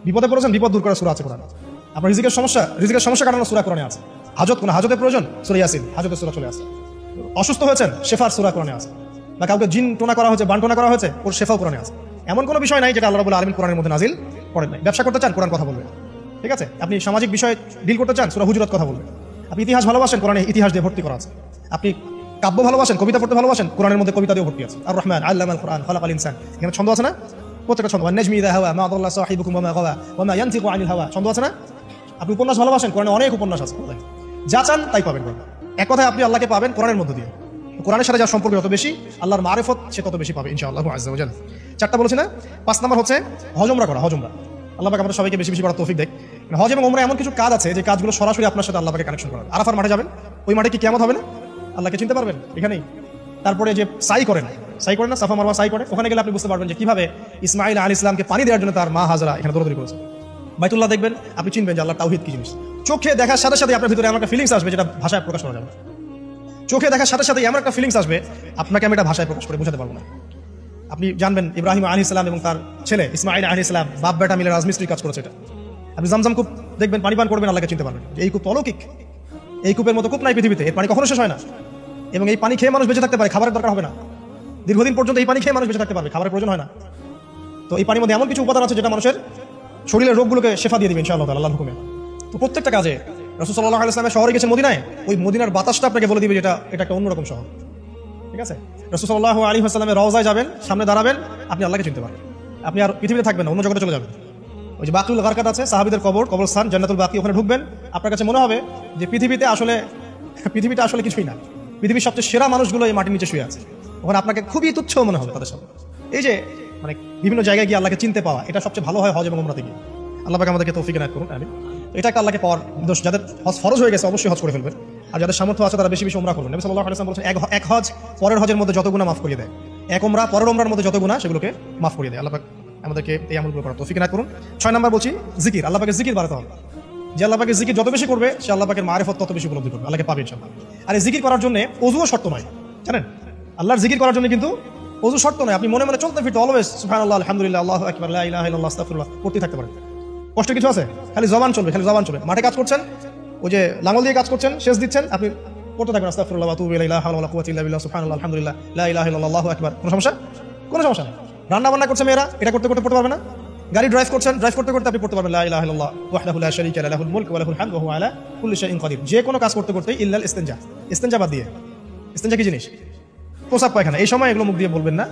বিপদে পড়েছেন, বিপদ দূর করার সূরা আছে কোরআন। আপনার রিজিকের সমস্যা কাটানোর সূরা কোরআনে আছে। হাজতের প্রয়োজন, সূরা ইয়াসিন, হাজতের সূরা চলে আসে। অসুস্থ হয়েছেন, শেফার সূরা কোরআনে আছে। বা কাউকে জিন টোনা করা হয়েছে, বানটোনা করা হয়েছে, ওর শেফাও কোরআনে আছে। এমন কোনো বিষয় নাই যেটা আল্লাহ রাব্বুল আলামিন কোরআনের মধ্যে নাজিল করেন নাই। ব্যবসা করতে চান, কোরআন কথা বলবে, ঠিক আছে? আপনি সামাজিক বিষয়ে ডিল করতে চান, সূরা হুজুরাত কথা বলবে। আপনি ইতিহাস ভালোবাসেন, কোরআনে ইতিহাস দিয়ে ভর্তি করা আছে। আপনি কাব্য ভালোবাসেন, কবিতা পড়তে ভালোবাসেন, কোরআনের মধ্যে কবিতা দিয়ে ভর্তি আছে। আর রহমান আল্লামাল কোরআন খালাকাল ইনসান, এখানে ছন্দ আছে না? প্রত্যেকটা ছন্দ, ওয়ান-নাজমি ইযা হাওয়া মা দাল্লা সাহিবুকুম ওয়া মা গাওয়া ওয়া মা ইয়ানতিকু আনিল হাওয়া, ছন্দ আছে না? আপনি উপন্যাস ভালোবাসেন, কোরআনে অনেক উপন্যাস আছে। যা চান তাই পাবেন। এক কথায় আপনি আল্লাহকে পাবেন কোরআনের মধ্য দিয়ে। কোরআনের সাথে যার সম্পর্ক যত বেশি, আল্লাহর মারিফত সে তত বেশি পাবে ইনশাআল্লাহ আযজা ওয়া জাল্লা। 4টা বলেছি না? 5 নাম্বার হচ্ছে হজমরা করা। হজমরা আল্লাহ পাক আমাদের সবাইকে বেশি বেশি করার তৌফিক দেয়। হজ এবং উমরা এমন কিছু কাজ আছে যে কাজগুলো সরাসরি আপনার সাথে আল্লাহ পাকের কানেকশন করা। আরাফার মাঠে যাবেন, ওই মাঠে কি কিয়ামত হবে না? আল্লাহকে চিনতে পারবেন এখানেই। তারপরে যে সাই করেন না, সাফা মারওয়া সাই করে, ওখানে গেলে আপনি বুঝতে পারবেন যে কিভাবে ইসমাঈল আলাইহিস সালামকে পানি দেওয়ার জন্য তার মা হাজরা এখানে দৌড়াদৌড়ি করেছে। বাইতুল্লাহ দেখবেন, আপনি চিনবেন যে আল্লাহর তাওহীদ কি জিনিস। চোখে দেখার সাথে সাথে আপনার ভিতরে এমন একটা ফিলিংস আসবে যেটা ভাষায় প্রকাশ করা যাবে না। চোখে দেখার সাথে সাথে এমন একটা ফিলিংস আসবে, আপনাকে আমি এটা ভাষায় প্রকাশ করে বোঝাতে পারবো না। আপনি জানবেন ইব্রাহিম আলাইহিস সালাম এবং তার ছেলে ইসমাঈল আলাইহিস সালাম বাপ বেটা মিলে রাজমিস্ত্রির কাজ করেছে। এটা আপনি জামজাম কূপ দেখবেন, পানি পান করবেন, আল্লাহকে চিনতে পারবেন। এই কূপ অলৌকিক, এই কূপের মতো কূপ নাই পৃথিবীতে, এর পানি কখনো শেষ হয় না, এবং এই পানি খেয়ে মানুষ বেঁচে থাকতে পারে, খাবারের দরকার হবে না। দীর্ঘদিন পর্যন্ত এই পানি খেয়ে মানুষ বেঁচে থাকতে পারবে, খাবারের প্রয়োজন হয় না। তো এই পানির মধ্যে এমন কিছু উপাদান আছে যেটা মানুষের শরীরের রোগগুলোকে শেফা দিয়ে দিবে ইনশাআল্লাহ তাআলা আল্লাহর হুকুমে। তো প্রত্যেকটা কাজে রাসূল সাল্লাল্লাহু আলাইহি ওয়াসাল্লাম শহরে গেছেন মদিনায়, ওই মদিনার বাতাসটা আপনাকে বলে দিবে যেটা এটা একটা অন্যরকম শহর, ঠিক আছে? রাসূল সাল্লাল্লাহু আলাইহি ওয়াসাল্লামের রওজায় যাবেন, সামনে দাঁড়াবেন, আপনি আল্লাহকে চিনতে পারবেন। আপনি আর পৃথিবীতে থাকবেন না, অন্য জগতে চলে যাবেন। ওই যে বাকিউল গারকাত আছে, সাহাবীদের কবরস্থান, জান্নাতুল বাকি, ওখানে ঢুকবেন, আপনার কাছে মনে হবে যে পৃথিবীটা আসলে কিছুই না। পৃথিবীর সবচেয়ে সেরা মানুষগুলো এই মাটির নিচে শুয়ে আছে, ওখানে আপনাকে খুবই তুচ্ছ মনে হবে তাদের সাথে। এই যে মানে বিভিন্ন জায়গায় গিয়ে আল্লাহকে চিনতে পাওয়া, এটা সবচেয়ে ভালো হয় হজ এবং উমরাতে গিয়ে। আল্লাহ পাক আমাদেরকে তৌফিক এনায়েত করুন, আমিন। এটা একটা আল্লাহকে পাওয়ার দোষ। যাদের হজ ফরজ হয়ে গেছে অবশ্যই হজ করে ফেলবেন, আর যাদের সামর্থ্য আছে তারা বেশি বেশি উমরা করবেন। নবী সাল্লাল্লাহু আলাইহি ওয়াসাল্লাম বলেছেন এক হজ পরের হজের মধ্যে যত গুনাহ মাফ করিয়ে দেয়, এক উমরা পরের উমরার মধ্যে যত গুনাহ সেগুলোকে মাফ করিয়ে দেয়। আল্লাহ পাক আমাদেরকে এই আমলগুলো করার তৌফিক এনায়েত করুন। 6 নাম্বার বলছি জিকির। আল্লাহ পাকের জিকির বাড়াতে হবে। যে আল্লাহ পাকের জিকির যত বেশি করবে, সে আল্লাহ পাকের মারিফত তত বেশি উপলব্ধি করবে, আল্লাহকে পাবে ইনশাআল্লাহ। আর এই জিকির করার জন্য ওযুও শর্ত নয়, জানেন? আল্লাহর জিকির করার জন্য কিন্তু ওযু শর্ত নয়। আপনি মনে মনে চলতে ফিরতে অলওয়েজ সুবহানাল্লাহ, আলহামদুলিল্লাহ, আল্লাহু আকবার, লা ইলাহা ইল্লাল্লাহ, আস্তাগফিরুল্লাহ করতে থাকতে পারেন। কষ্ট কিছু আছে? খালি জবান চলবে। মাঠে কাজ করছেন, ওই যে লাঙল দিয়ে কাজ করছেন, শেষ দিচ্ছেন, আপনি করতে থাকবেন আস্তাগফিরুল্লাহ ওয়া আতুবু ইলাইহি, লা হাওলা ওয়ালা কুওয়াতা ইল্লা বিল্লাহ, সুবহানাল্লাহ, আলহামদুলিল্লাহ, লা ইলাহা ইল্লাল্লাহ, আল্লাহু আকবার। কোনো সমস্যা নেই। রান্না বান্না করছে মেয়েরা, এটা করতে পড়তে পারবে না? গাড়ি ড্রাইভ করতে করতে আপনি পড়তে পারবেন লা ইলাহা ইল্লাল্লাহ ওয়াহদাহু লা শারীকা লাহু, লাহুল মুলকু ওয়া লাহুল হামদু ওয়া হুয়া আলা কুল্লি শাইইন কাদির। যে কোনো কাজ করতে ইল্লাল ইস্তেনজা বাদ দিয়ে। ইস্তেনজা কি জিনিস? প্রসাব পায়খানা। এই সময় এগুলো মুখ দিয়ে বলবেন না,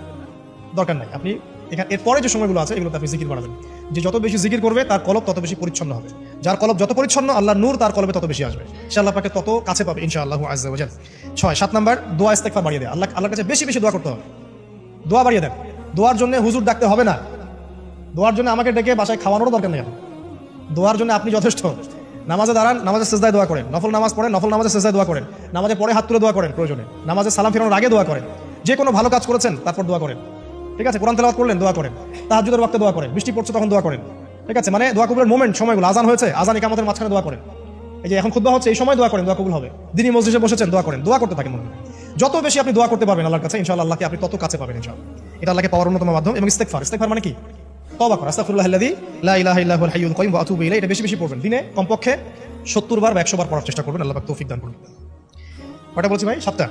দরকার নাই। আপনি এখানে এরপরে যে সময়গুলো আছে এগুলোতে আপনি জিকির বাড়াবেন। যে যত বেশি জিকির করবে তার কলব তত বেশি পরিচ্ছন্ন হবে। যার কলব যত পরিচ্ছন্ন, আল্লাহর নূর তার কলবে তত বেশি আসবে, সে আল্লাহ পাকে তত কাছে পাবে ইনশাআল্লাহ আযজা ওয়া জাল। 7 নাম্বার দোয়া ইস্তেগফার বাড়িয়ে দেয়। আল্লাহর কাছে বেশি বেশি দোয়া করতে হবে। দোয়া বাড়িয়ে দেন। দোয়ার জন্য হুজুর ডাকতে হবে না, দোয়ার জন্য আমাকে ডেকে বাসায় খাওয়ানোরও দরকার নেই। দোয়ার জন্য আপনি যথেষ্ট। নামাজে দাঁড়ান, নামাজের সিজদায় দোয়া করেন, নফল নামাজ পড়েন, নফল নামাজের সিজদায় দোয়া করেন, নামাজে পরে হাত তুলে দোয়া করেন প্রয়োজনে, নামাজে সালাম ফিরানোর আগে দোয়া করেন, যে কোনো ভালো কাজ করেছেন তারপর দোয়া করেন, ঠিক আছে? কোরআন তেলাওয়াত করলেন, দোয়া করেন, তাহাজ্জুদের ওয়াক্তে দোয়া করেন, বৃষ্টি পড়ছে তখন দোয়া করেন, ঠিক আছে? মানে দোয়া কবুলের মোমেন্ট, সময়গুলো, আজান হয়েছে, আজান ইকামতের মাঝখানে দোয়া করেন, এই যে এখন খুতবা হচ্ছে এই সময় দোয়া করেন, দোয়া কবুল হবে। দিনই মসজিদে বসেছেন, দোয়া করেন, দোয়া করতে থাকেন। মনে যত বেশি আপনি দোয়া করতে পারবেন আল্লাহর কাছে, ইনশাআল্লাহ আল্লাহকে আপনি তত কাছে পাবেন ইনশাআল্লাহ। এটা আল্লাহকে পাওয়ার অন্যতম মাধ্যম। এবং ইস্তেগফার মানে কি? তওবা করা। আস্তাগফিরুল্লাহাল্লাযী লা ইলাহা ইল্লা হুয়াল হাইয়ুল কাইয়্যুম ওয়া আতুবু ইলাইহি। এটা বেশি বেশি পড়বেন, দিনে কমপক্ষে 70 বার বা 100 বার পড়ার চেষ্টা করবেন। আল্লাহ পাক তৌফিক দান করুন। কয়টা বলছি ভাই? 7টা।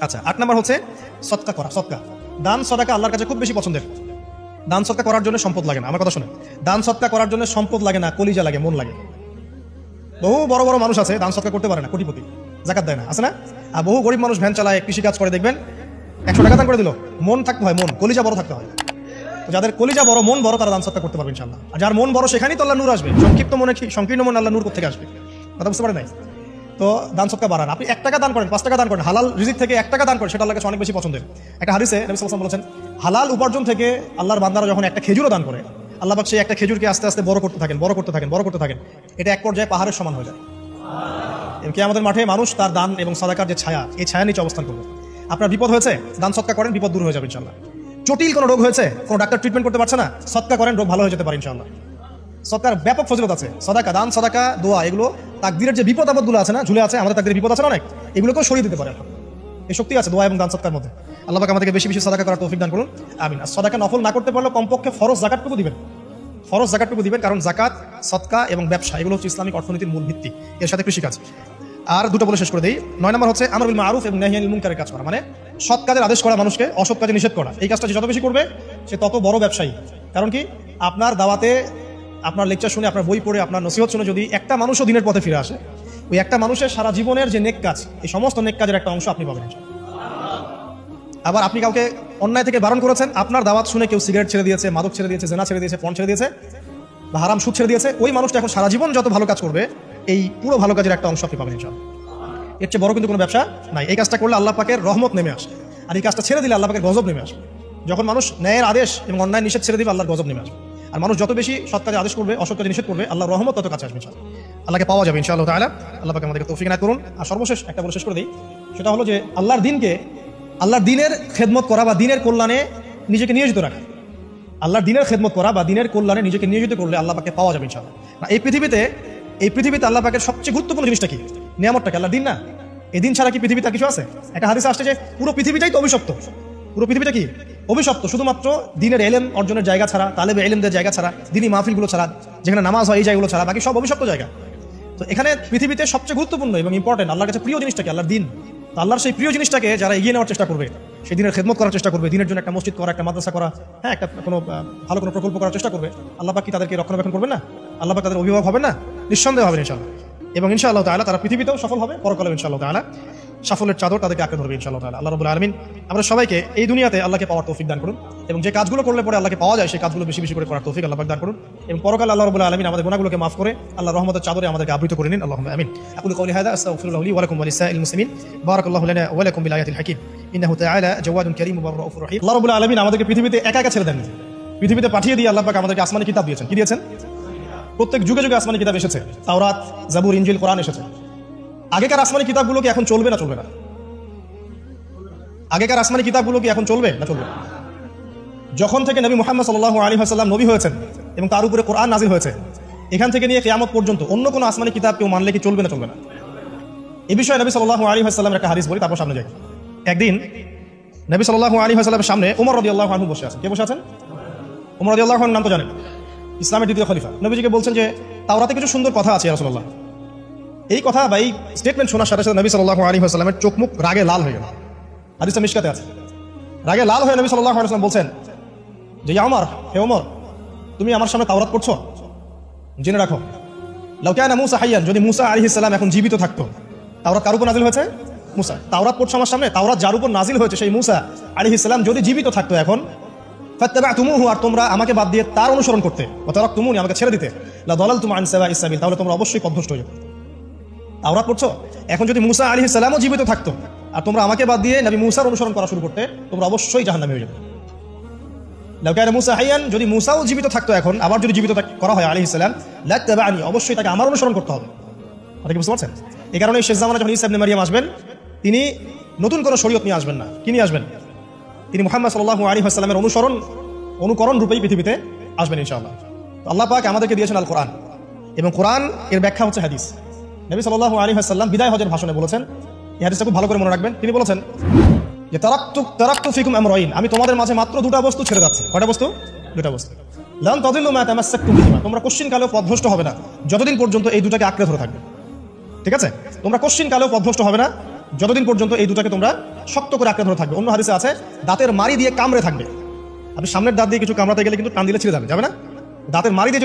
আচ্ছা, 8 নাম্বার হচ্ছে সদকা করা। সদকা, দান সদকা আল্লাহর কাছে খুব বেশি পছন্দের। দান সৎকা করার জন্য সম্পদ লাগে না, আমার কথা শুনে। দান সৎকা করার জন্য সম্পদ লাগে না, কলিজা লাগে, মন লাগে। বহু বড় বড় মানুষ আছে দান সৎকা করতে পারে না, কোটিপতি, যাকাত দেয় না, আছে না? আর বহু গরিব মানুষ ভ্যান চালায়, কৃষিকাজ করে, দেখবেন 100 টাকা দান করে দিল, মন থাকতে হয়, মন, কলিজা বড় থাকতে হয়। যাদের কলিজা বড়, মন বড়, তারা দান সৎকা করতে পারবে ইনশাআল্লাহ। আর যার মন বড়, সেখানেই তো আল্লাহ নূর আসবে। সংকীর্ণ মনে আল্লাহ নূর কোথা থেকে আসবে? কথা বুঝতে পারেন নাই? তো দান সৎকা বাড়ান। আপনি 1 টাকা দান করেন, 5 টাকা দান করেন, হালাল রিজিক থেকে 1 টাকা দান করেন, সেটা আল্লাহর কাছে অনেক বেশি পছন্দের। একটা হাদিসে নবী সাল্লাল্লাহু আলাইহি ওয়াসাল্লাম বলেছেন, হালাল উপার্জন থেকে আল্লাহর বান্দারা যখন একটা খেজুরও দান করে, আল্লাহ পাক সেই একটা খেজুরকে আস্তে আস্তে বড় করতে থাকেন, বড় করতে থাকেন, বড় করতে থাকেন। এটা এক পর্যায়ে পাহাড়ের সমান হয়ে যায়। কিয়ামতের মাঠে মানুষ তার দান এবং সাদাকার যে ছায়া, এই ছায়া নিচে অবস্থান করবে। আপনার বিপদ হয়েছে, দান সৎকা করেন, বিপদ দূর হয়ে যাবে ইনশাআল্লাহ। জটিল কোনো রোগ হয়েছে, কোনো ডাক্তার ট্রিটমেন্ট করতে পারছে না, সৎকা করেন, রোগ ভালো হয়ে যেতে পারে ইনশাআল্লাহ। সৎকার ব্যাপক ফজিলত আছে। সাদাকা, দান, সাদাকা, দোয়া, এগুলো তাকদীরের যে বিপদ আপদগুলো আছে না, ঝুলে আছে, আমাদের তাকদীরের বিপদ আছে না অনেক, এগুলোকেও সরিয়ে দিতে পারে। এই শক্তি আছে দোয়া এবং দান সৎকার মধ্যে। আল্লাহ পাক আমাদেরকে বেশি বেশি সাদাকা করার তৌফিক দান করুন, আমিন। আর সাদাকা নফল না করতে পারলে কমপক্ষে ফরজ যাকাতটুকু দিবেন, ফরজ যাকাতটুকু দিবেন, কারণ যাকাত, সৎকা এবং ব্যবসা এগুলো হচ্ছে ইসলামিক অর্থনীতির মূল ভিত্তি, এর সাথে কৃষিকাজ। আর দুটো বলে শেষ করে দেই। 9 নম্বর হচ্ছে আমর বিল মারুফ এবং নাহি আনিল মুনকারের কাজ করা, মানে সৎ কাজের আদেশ করা, মানুষকে অসৎ কাজে নিষেধ করা। এই কাজটা যে যত বেশি করবে সে তত বড় ব্যবসায়ী। কারণ কি, আপনার দাওয়াতে, আপনার লেকচার শুনে, আপনার বই পড়ে, আপনার নসিহত শুনে যদি একটা মানুষও দিনের পথে ফিরে আসে, ওই একটা মানুষের সারা জীবনের যে নেক কাজ, এই সমস্ত নেক কাজের একটা অংশ আপনি পাবেন। আবার আপনি কাউকে অন্যায় থেকে বারণ করেছেন, আপনার দাওয়াত শুনে কেউ সিগারেট ছেড়ে দিয়েছে, মাদক ছেড়ে দিয়েছে, জেনা ছেড়ে দিয়েছে, পণ ছেড়ে দিয়েছে, বা হারাম সুদ ছেড়ে দিয়েছে, ওই মানুষটা এখন সারা জীবন যত ভালো কাজ করবে, এই পুরো ভালো কাজের একটা অংশ আপনি পাবেন ইনশাআল্লাহ। এর চেয়ে বড় কিন্তু কোনো ব্যবসা নাই। এই কাজটা করলে আল্লাহ পাকের রহমত নেমে আসে, আর এই কাজটা ছেড়ে দিলে আল্লাহ পাকের গজব নেমে আসে। যখন মানুষ ন্যায়ের আদেশ এবং অন্যায় নিষেধ ছেড়ে দিবে, আল্লাহর গজব নেমে আসবে। আর মানুষ যত বেশি সৎ কাজে আদেশ করবে, অসৎ কাজে নিষেধ করবে, আল্লাহর রহমত তত কাছে আসবে ইনশাআল্লাহ। আল্লাহকে পাওয়া যাবে ইনশাআল্লাহ তাআলা। আল্লাহ পাক আমাদেরকে তৌফিক এনায়েত করুন। আর সর্বশেষ একটা বলে শেষ করে দিই, সেটা হলো যে আল্লাহর দিনকে, আল্লাহর দিনের খেদমত করা বা দিনের কল্যাণে নিজেকে নিয়োজিত রাখা। আল্লাহর দিনের খেদমত করা বা দিনের কল্যাণে নিজেকে নিয়োজিত করলে আল্লাহ পাককে পাওয়া যাবে ইনশাআল্লাহ। এই পৃথিবীতে আল্লাহ পাকের সবচেয়ে গুরুত্বপূর্ণ জিনিসটা কি? নিয়ামতটা কি? আল্লাহর দিন না? এই দিন ছাড়া কি পৃথিবীতে কিছু আছে? একটা হাদিসে আসছে যে পুরো পৃথিবীটাই তো অভিশপ্ত। পুরো পৃথিবীটা কি? অভিশপ্ত। শুধুমাত্র দিনের এলেম অর্জনের জায়গা ছাড়া, তালেবে এলেমদের জায়গা ছাড়া, দিনই মাহফিলগুলো ছাড়া, যেখানে নামাজ হয়, এই জায়গাগুলো ছাড়া বাকি সব অভিশপ্ত জায়গা। তো এখানে পৃথিবীতে সবচেয়ে গুরুত্বপূর্ণ এবং ইম্পর্টেন্ট, আল্লাহর কাছে প্রিয় জিনিসটাকে, আল্লাহর দিন। তো আল্লাহর সেই প্রিয় জিনিসটাকে যারা এগিয়ে নেওয়ার চেষ্টা করবে, সেই দিনের খেদমত করার চেষ্টা করবে, দিনের জন্য একটা মসজিদ করা, একটা মাদ্রাসা করা, হ্যাঁ, একটা কোনো ভালো কোনো প্রকল্প করার চেষ্টা করবে, আল্লাহ পাক কি তাদেরকে রক্ষণাবেক্ষণ করবেন না? আল্লাহ পাক তাদের অভিভাবক হবেন না? নিঃসন্দেহে হবেন ইনশাআল্লাহ। এবং ইনশাআল্লাহ তাআলা তারা পৃথিবীতেও সফল হবে, পরকালেও ইনশাআল্লাহ তাআলা সাফল্যের চাদর তাদেরকে আঁকড়ে ধরবে ইনশাআল্লাহ তাআলা। আল্লাহ রাব্বুল আলামিন আমরা সবাইকে এই দুনিয়াতে আল্লাহকে পাওয়ার তৌফিক দান করুন, এবং যে কাজগুলো করলে পরে আল্লাহকে পাওয়া যায় সেই কাজগুলো বেশি বেশি করে করার তৌফিক আল্লাহ পাক দান করুন, এবং পরকালে আল্লাহ রাব্বুল আলামিন আমাদের গুনাহগুলোকে মাফ করে আল্লাহর রহমতের চাদরে আমাদেরকে আবৃত করে নিন। আল্লাহুম্মা আমিন। আকুলু কওলি হাযা আস্তাগফিরুল্লাহ লি ওয়া লাকুম ওয়া লিসাইরিল মুসলিমিন। বারাকাল্লাহু লানা ওয়া লাকুম বিল আয়াতিল হাকীম। ইন্নাহু তাআলা জাওয়াদুন কারীমুন ওয়া রাউফুর রহিম। আল্লাহ রাব্বুল আলামিন আমাদেরকে পৃথিবীতে একা একা ছেড়ে দেননি, পৃথিবীতে পাঠিয়ে দিয়ে আল্লাহ পাক আমাদেরকে আসমানি কিতাব দিয়েছেন। কি দিয়েছেন? প্রত্যেক যুগে যুগে আসমানি কিতাব এসেছে, তাওরাত, জাবুর, ইনজিল, কোরআন এসেছে। আগেকার আসমানি কিতাবগুলো কি এখন চলবে না চলবে না? আগেকার আসমানি কিতাবগুলো কি এখন চলবে না চলবে? যখন থেকে নবী মুহাম্মদ সাল্লাল্লাহু আলাইহি ওয়াসাল্লাম নবী হয়েছেন এবং তার উপরে কোরআন নাজিল হয়েছে, এখান থেকে নিয়ে কিয়ামত পর্যন্ত অন্য কোনো আসমানি কিতাব কেউ মানলে কি চলবে না চলবে না? এই বিষয়ে নবী সাল্লাল্লাহু আলাইহি ওয়াসাল্লামের একটা হাদিস বলি, তারপর সামনে যাই। একদিন নবী সাল্লাল্লাহু আলাইহি ওয়াসাল্লামের সামনে ওমর রাদিয়াল্লাহু আনহু বসে আছেন। কে বসে আছেন? ওমর রাদিয়াল্লাহু আনহু নাম তো জানেন, ইসলামের দ্বিতীয় খলিফা। নবীজিকে বলছেন যে তাওরাতে কিছু সুন্দর কথা আছে ইয়া রাসূলুল্লাহ। এই কথা বা এই স্টেটমেন্ট শোনার সাথে সাথে নবী সাল্লাল্লাহু আলাইহি ওয়াসাল্লামের চোখ মুখ রাগে লাল হয়ে গেল। হাদিসটা মিশকাতে আছে। রাগে লাল হয়ে নবী সাল্লাল্লাহু আলাইহি ওয়াসাল্লাম বলছেন যে ইয়া ওমর, হে ওমর, তুমি আমার সামনে তাওরাত পড়ছো? জেনে রাখো, লাউ কানা মূসা হাইয়ান, যদি মূসা আলাইহিস সালাম এখন জীবিত থাকতো। তাওরাত কার উপর নাজিল হয়েছে? মূসা। তাওরাত পড়ছো আমার সামনে? তাওরাত যার উপর নাজিল হয়েছে সেই মূসা আলাইহিস সালাম যদি জীবিত থাকতো এখন, ফাত্তাবাতুমুহু, আর তোমরা আমাকে বাদ দিয়ে তার অনুসরণ করতে, ওয়া তারাকতুমুনি, আমাকে ছেড়ে দিতে, লা দালালতুম আন সাওয়াইস সাবিল, তাহলে তোমরা অবশ্যই পথভ্রষ্ট হয়ে যেতে। তাওরাত পড়ছো? এখন যদি মূসা আলাইহিস সালামও জীবিত থাকতো আর তোমরা আমাকে বাদ দিয়ে নবী মূসার অনুসরণ করা শুরু করতে, তোমরা অবশ্যই জাহান্নামী হয়ে যেতে। লাউ কানা মূসা হাইয়ান, যদি মূসাও জীবিত থাকতো এখন, আবার যদি জীবিত করা হয় আলাইহিস সালাম, লাত্তাবানি, অবশ্যই তাকে আমার অনুসরণ করতে হবে। আপনি কি বুঝতে পারছেন? এই কারণে শেষ জামানায় যখন ঈসা ইবনে মারইয়াম আসবেন, তিনি নতুন কোনো শরীয়ত নিয়ে আসবেন না। কি নিয়ে আসবেন? তিনি মুহাম্মদ সাল্লাল্লাহু আলাইহি ওয়াসাল্লামের অনুকরণ রূপেই পৃথিবীতে আসবেন ইনশাআল্লাহ। তো আল্লাহ পাক আমাদেরকে দিয়েছেন আল কোরআন, এবং কোরআন এর ব্যাখ্যা হচ্ছে হাদিস। নবী সাল্লাল্লাহু আলাইহি ওয়াসাল্লাম বিদায় হজের ভাষণে বলেছেন, এই হাদিসটা খুব ভালো করে মনে রাখবেন। তিনি বলেছেন যে তারাকতু ফিকুম আমরাইন, আমি তোমাদের মাঝে মাত্র দুটা বস্তু ছেড়ে যাচ্ছি। কয়টা বস্তু? দুটা বস্তু। লান তাদিল্লু মা তামাসসাকতুম বিহিমা, তোমরা কোশ্চিন কালেও পথভ্রষ্ট হবে না যতদিন পর্যন্ত এই দুটাকে আঁকড়ে ধরে থাকবে। ঠিক আছে? তোমরা কোশ্চিন কালেও পথভ্রষ্ট হবে না যতদিন পর্যন্ত এই দুটাকে তোমরা শক্ত করে আঁকড়ে ধরে থাকবে। অন্য হাদিসে আছে দাঁতের মারি দিয়ে কামড়ে থাকবে। আপনি সামনের দাঁত দিয়ে কিছু কামড়াতে গেলে কিন্তু টান দিলে ছিঁড়ে যাবে, যাবে না? দাঁতের মারি দিয়ে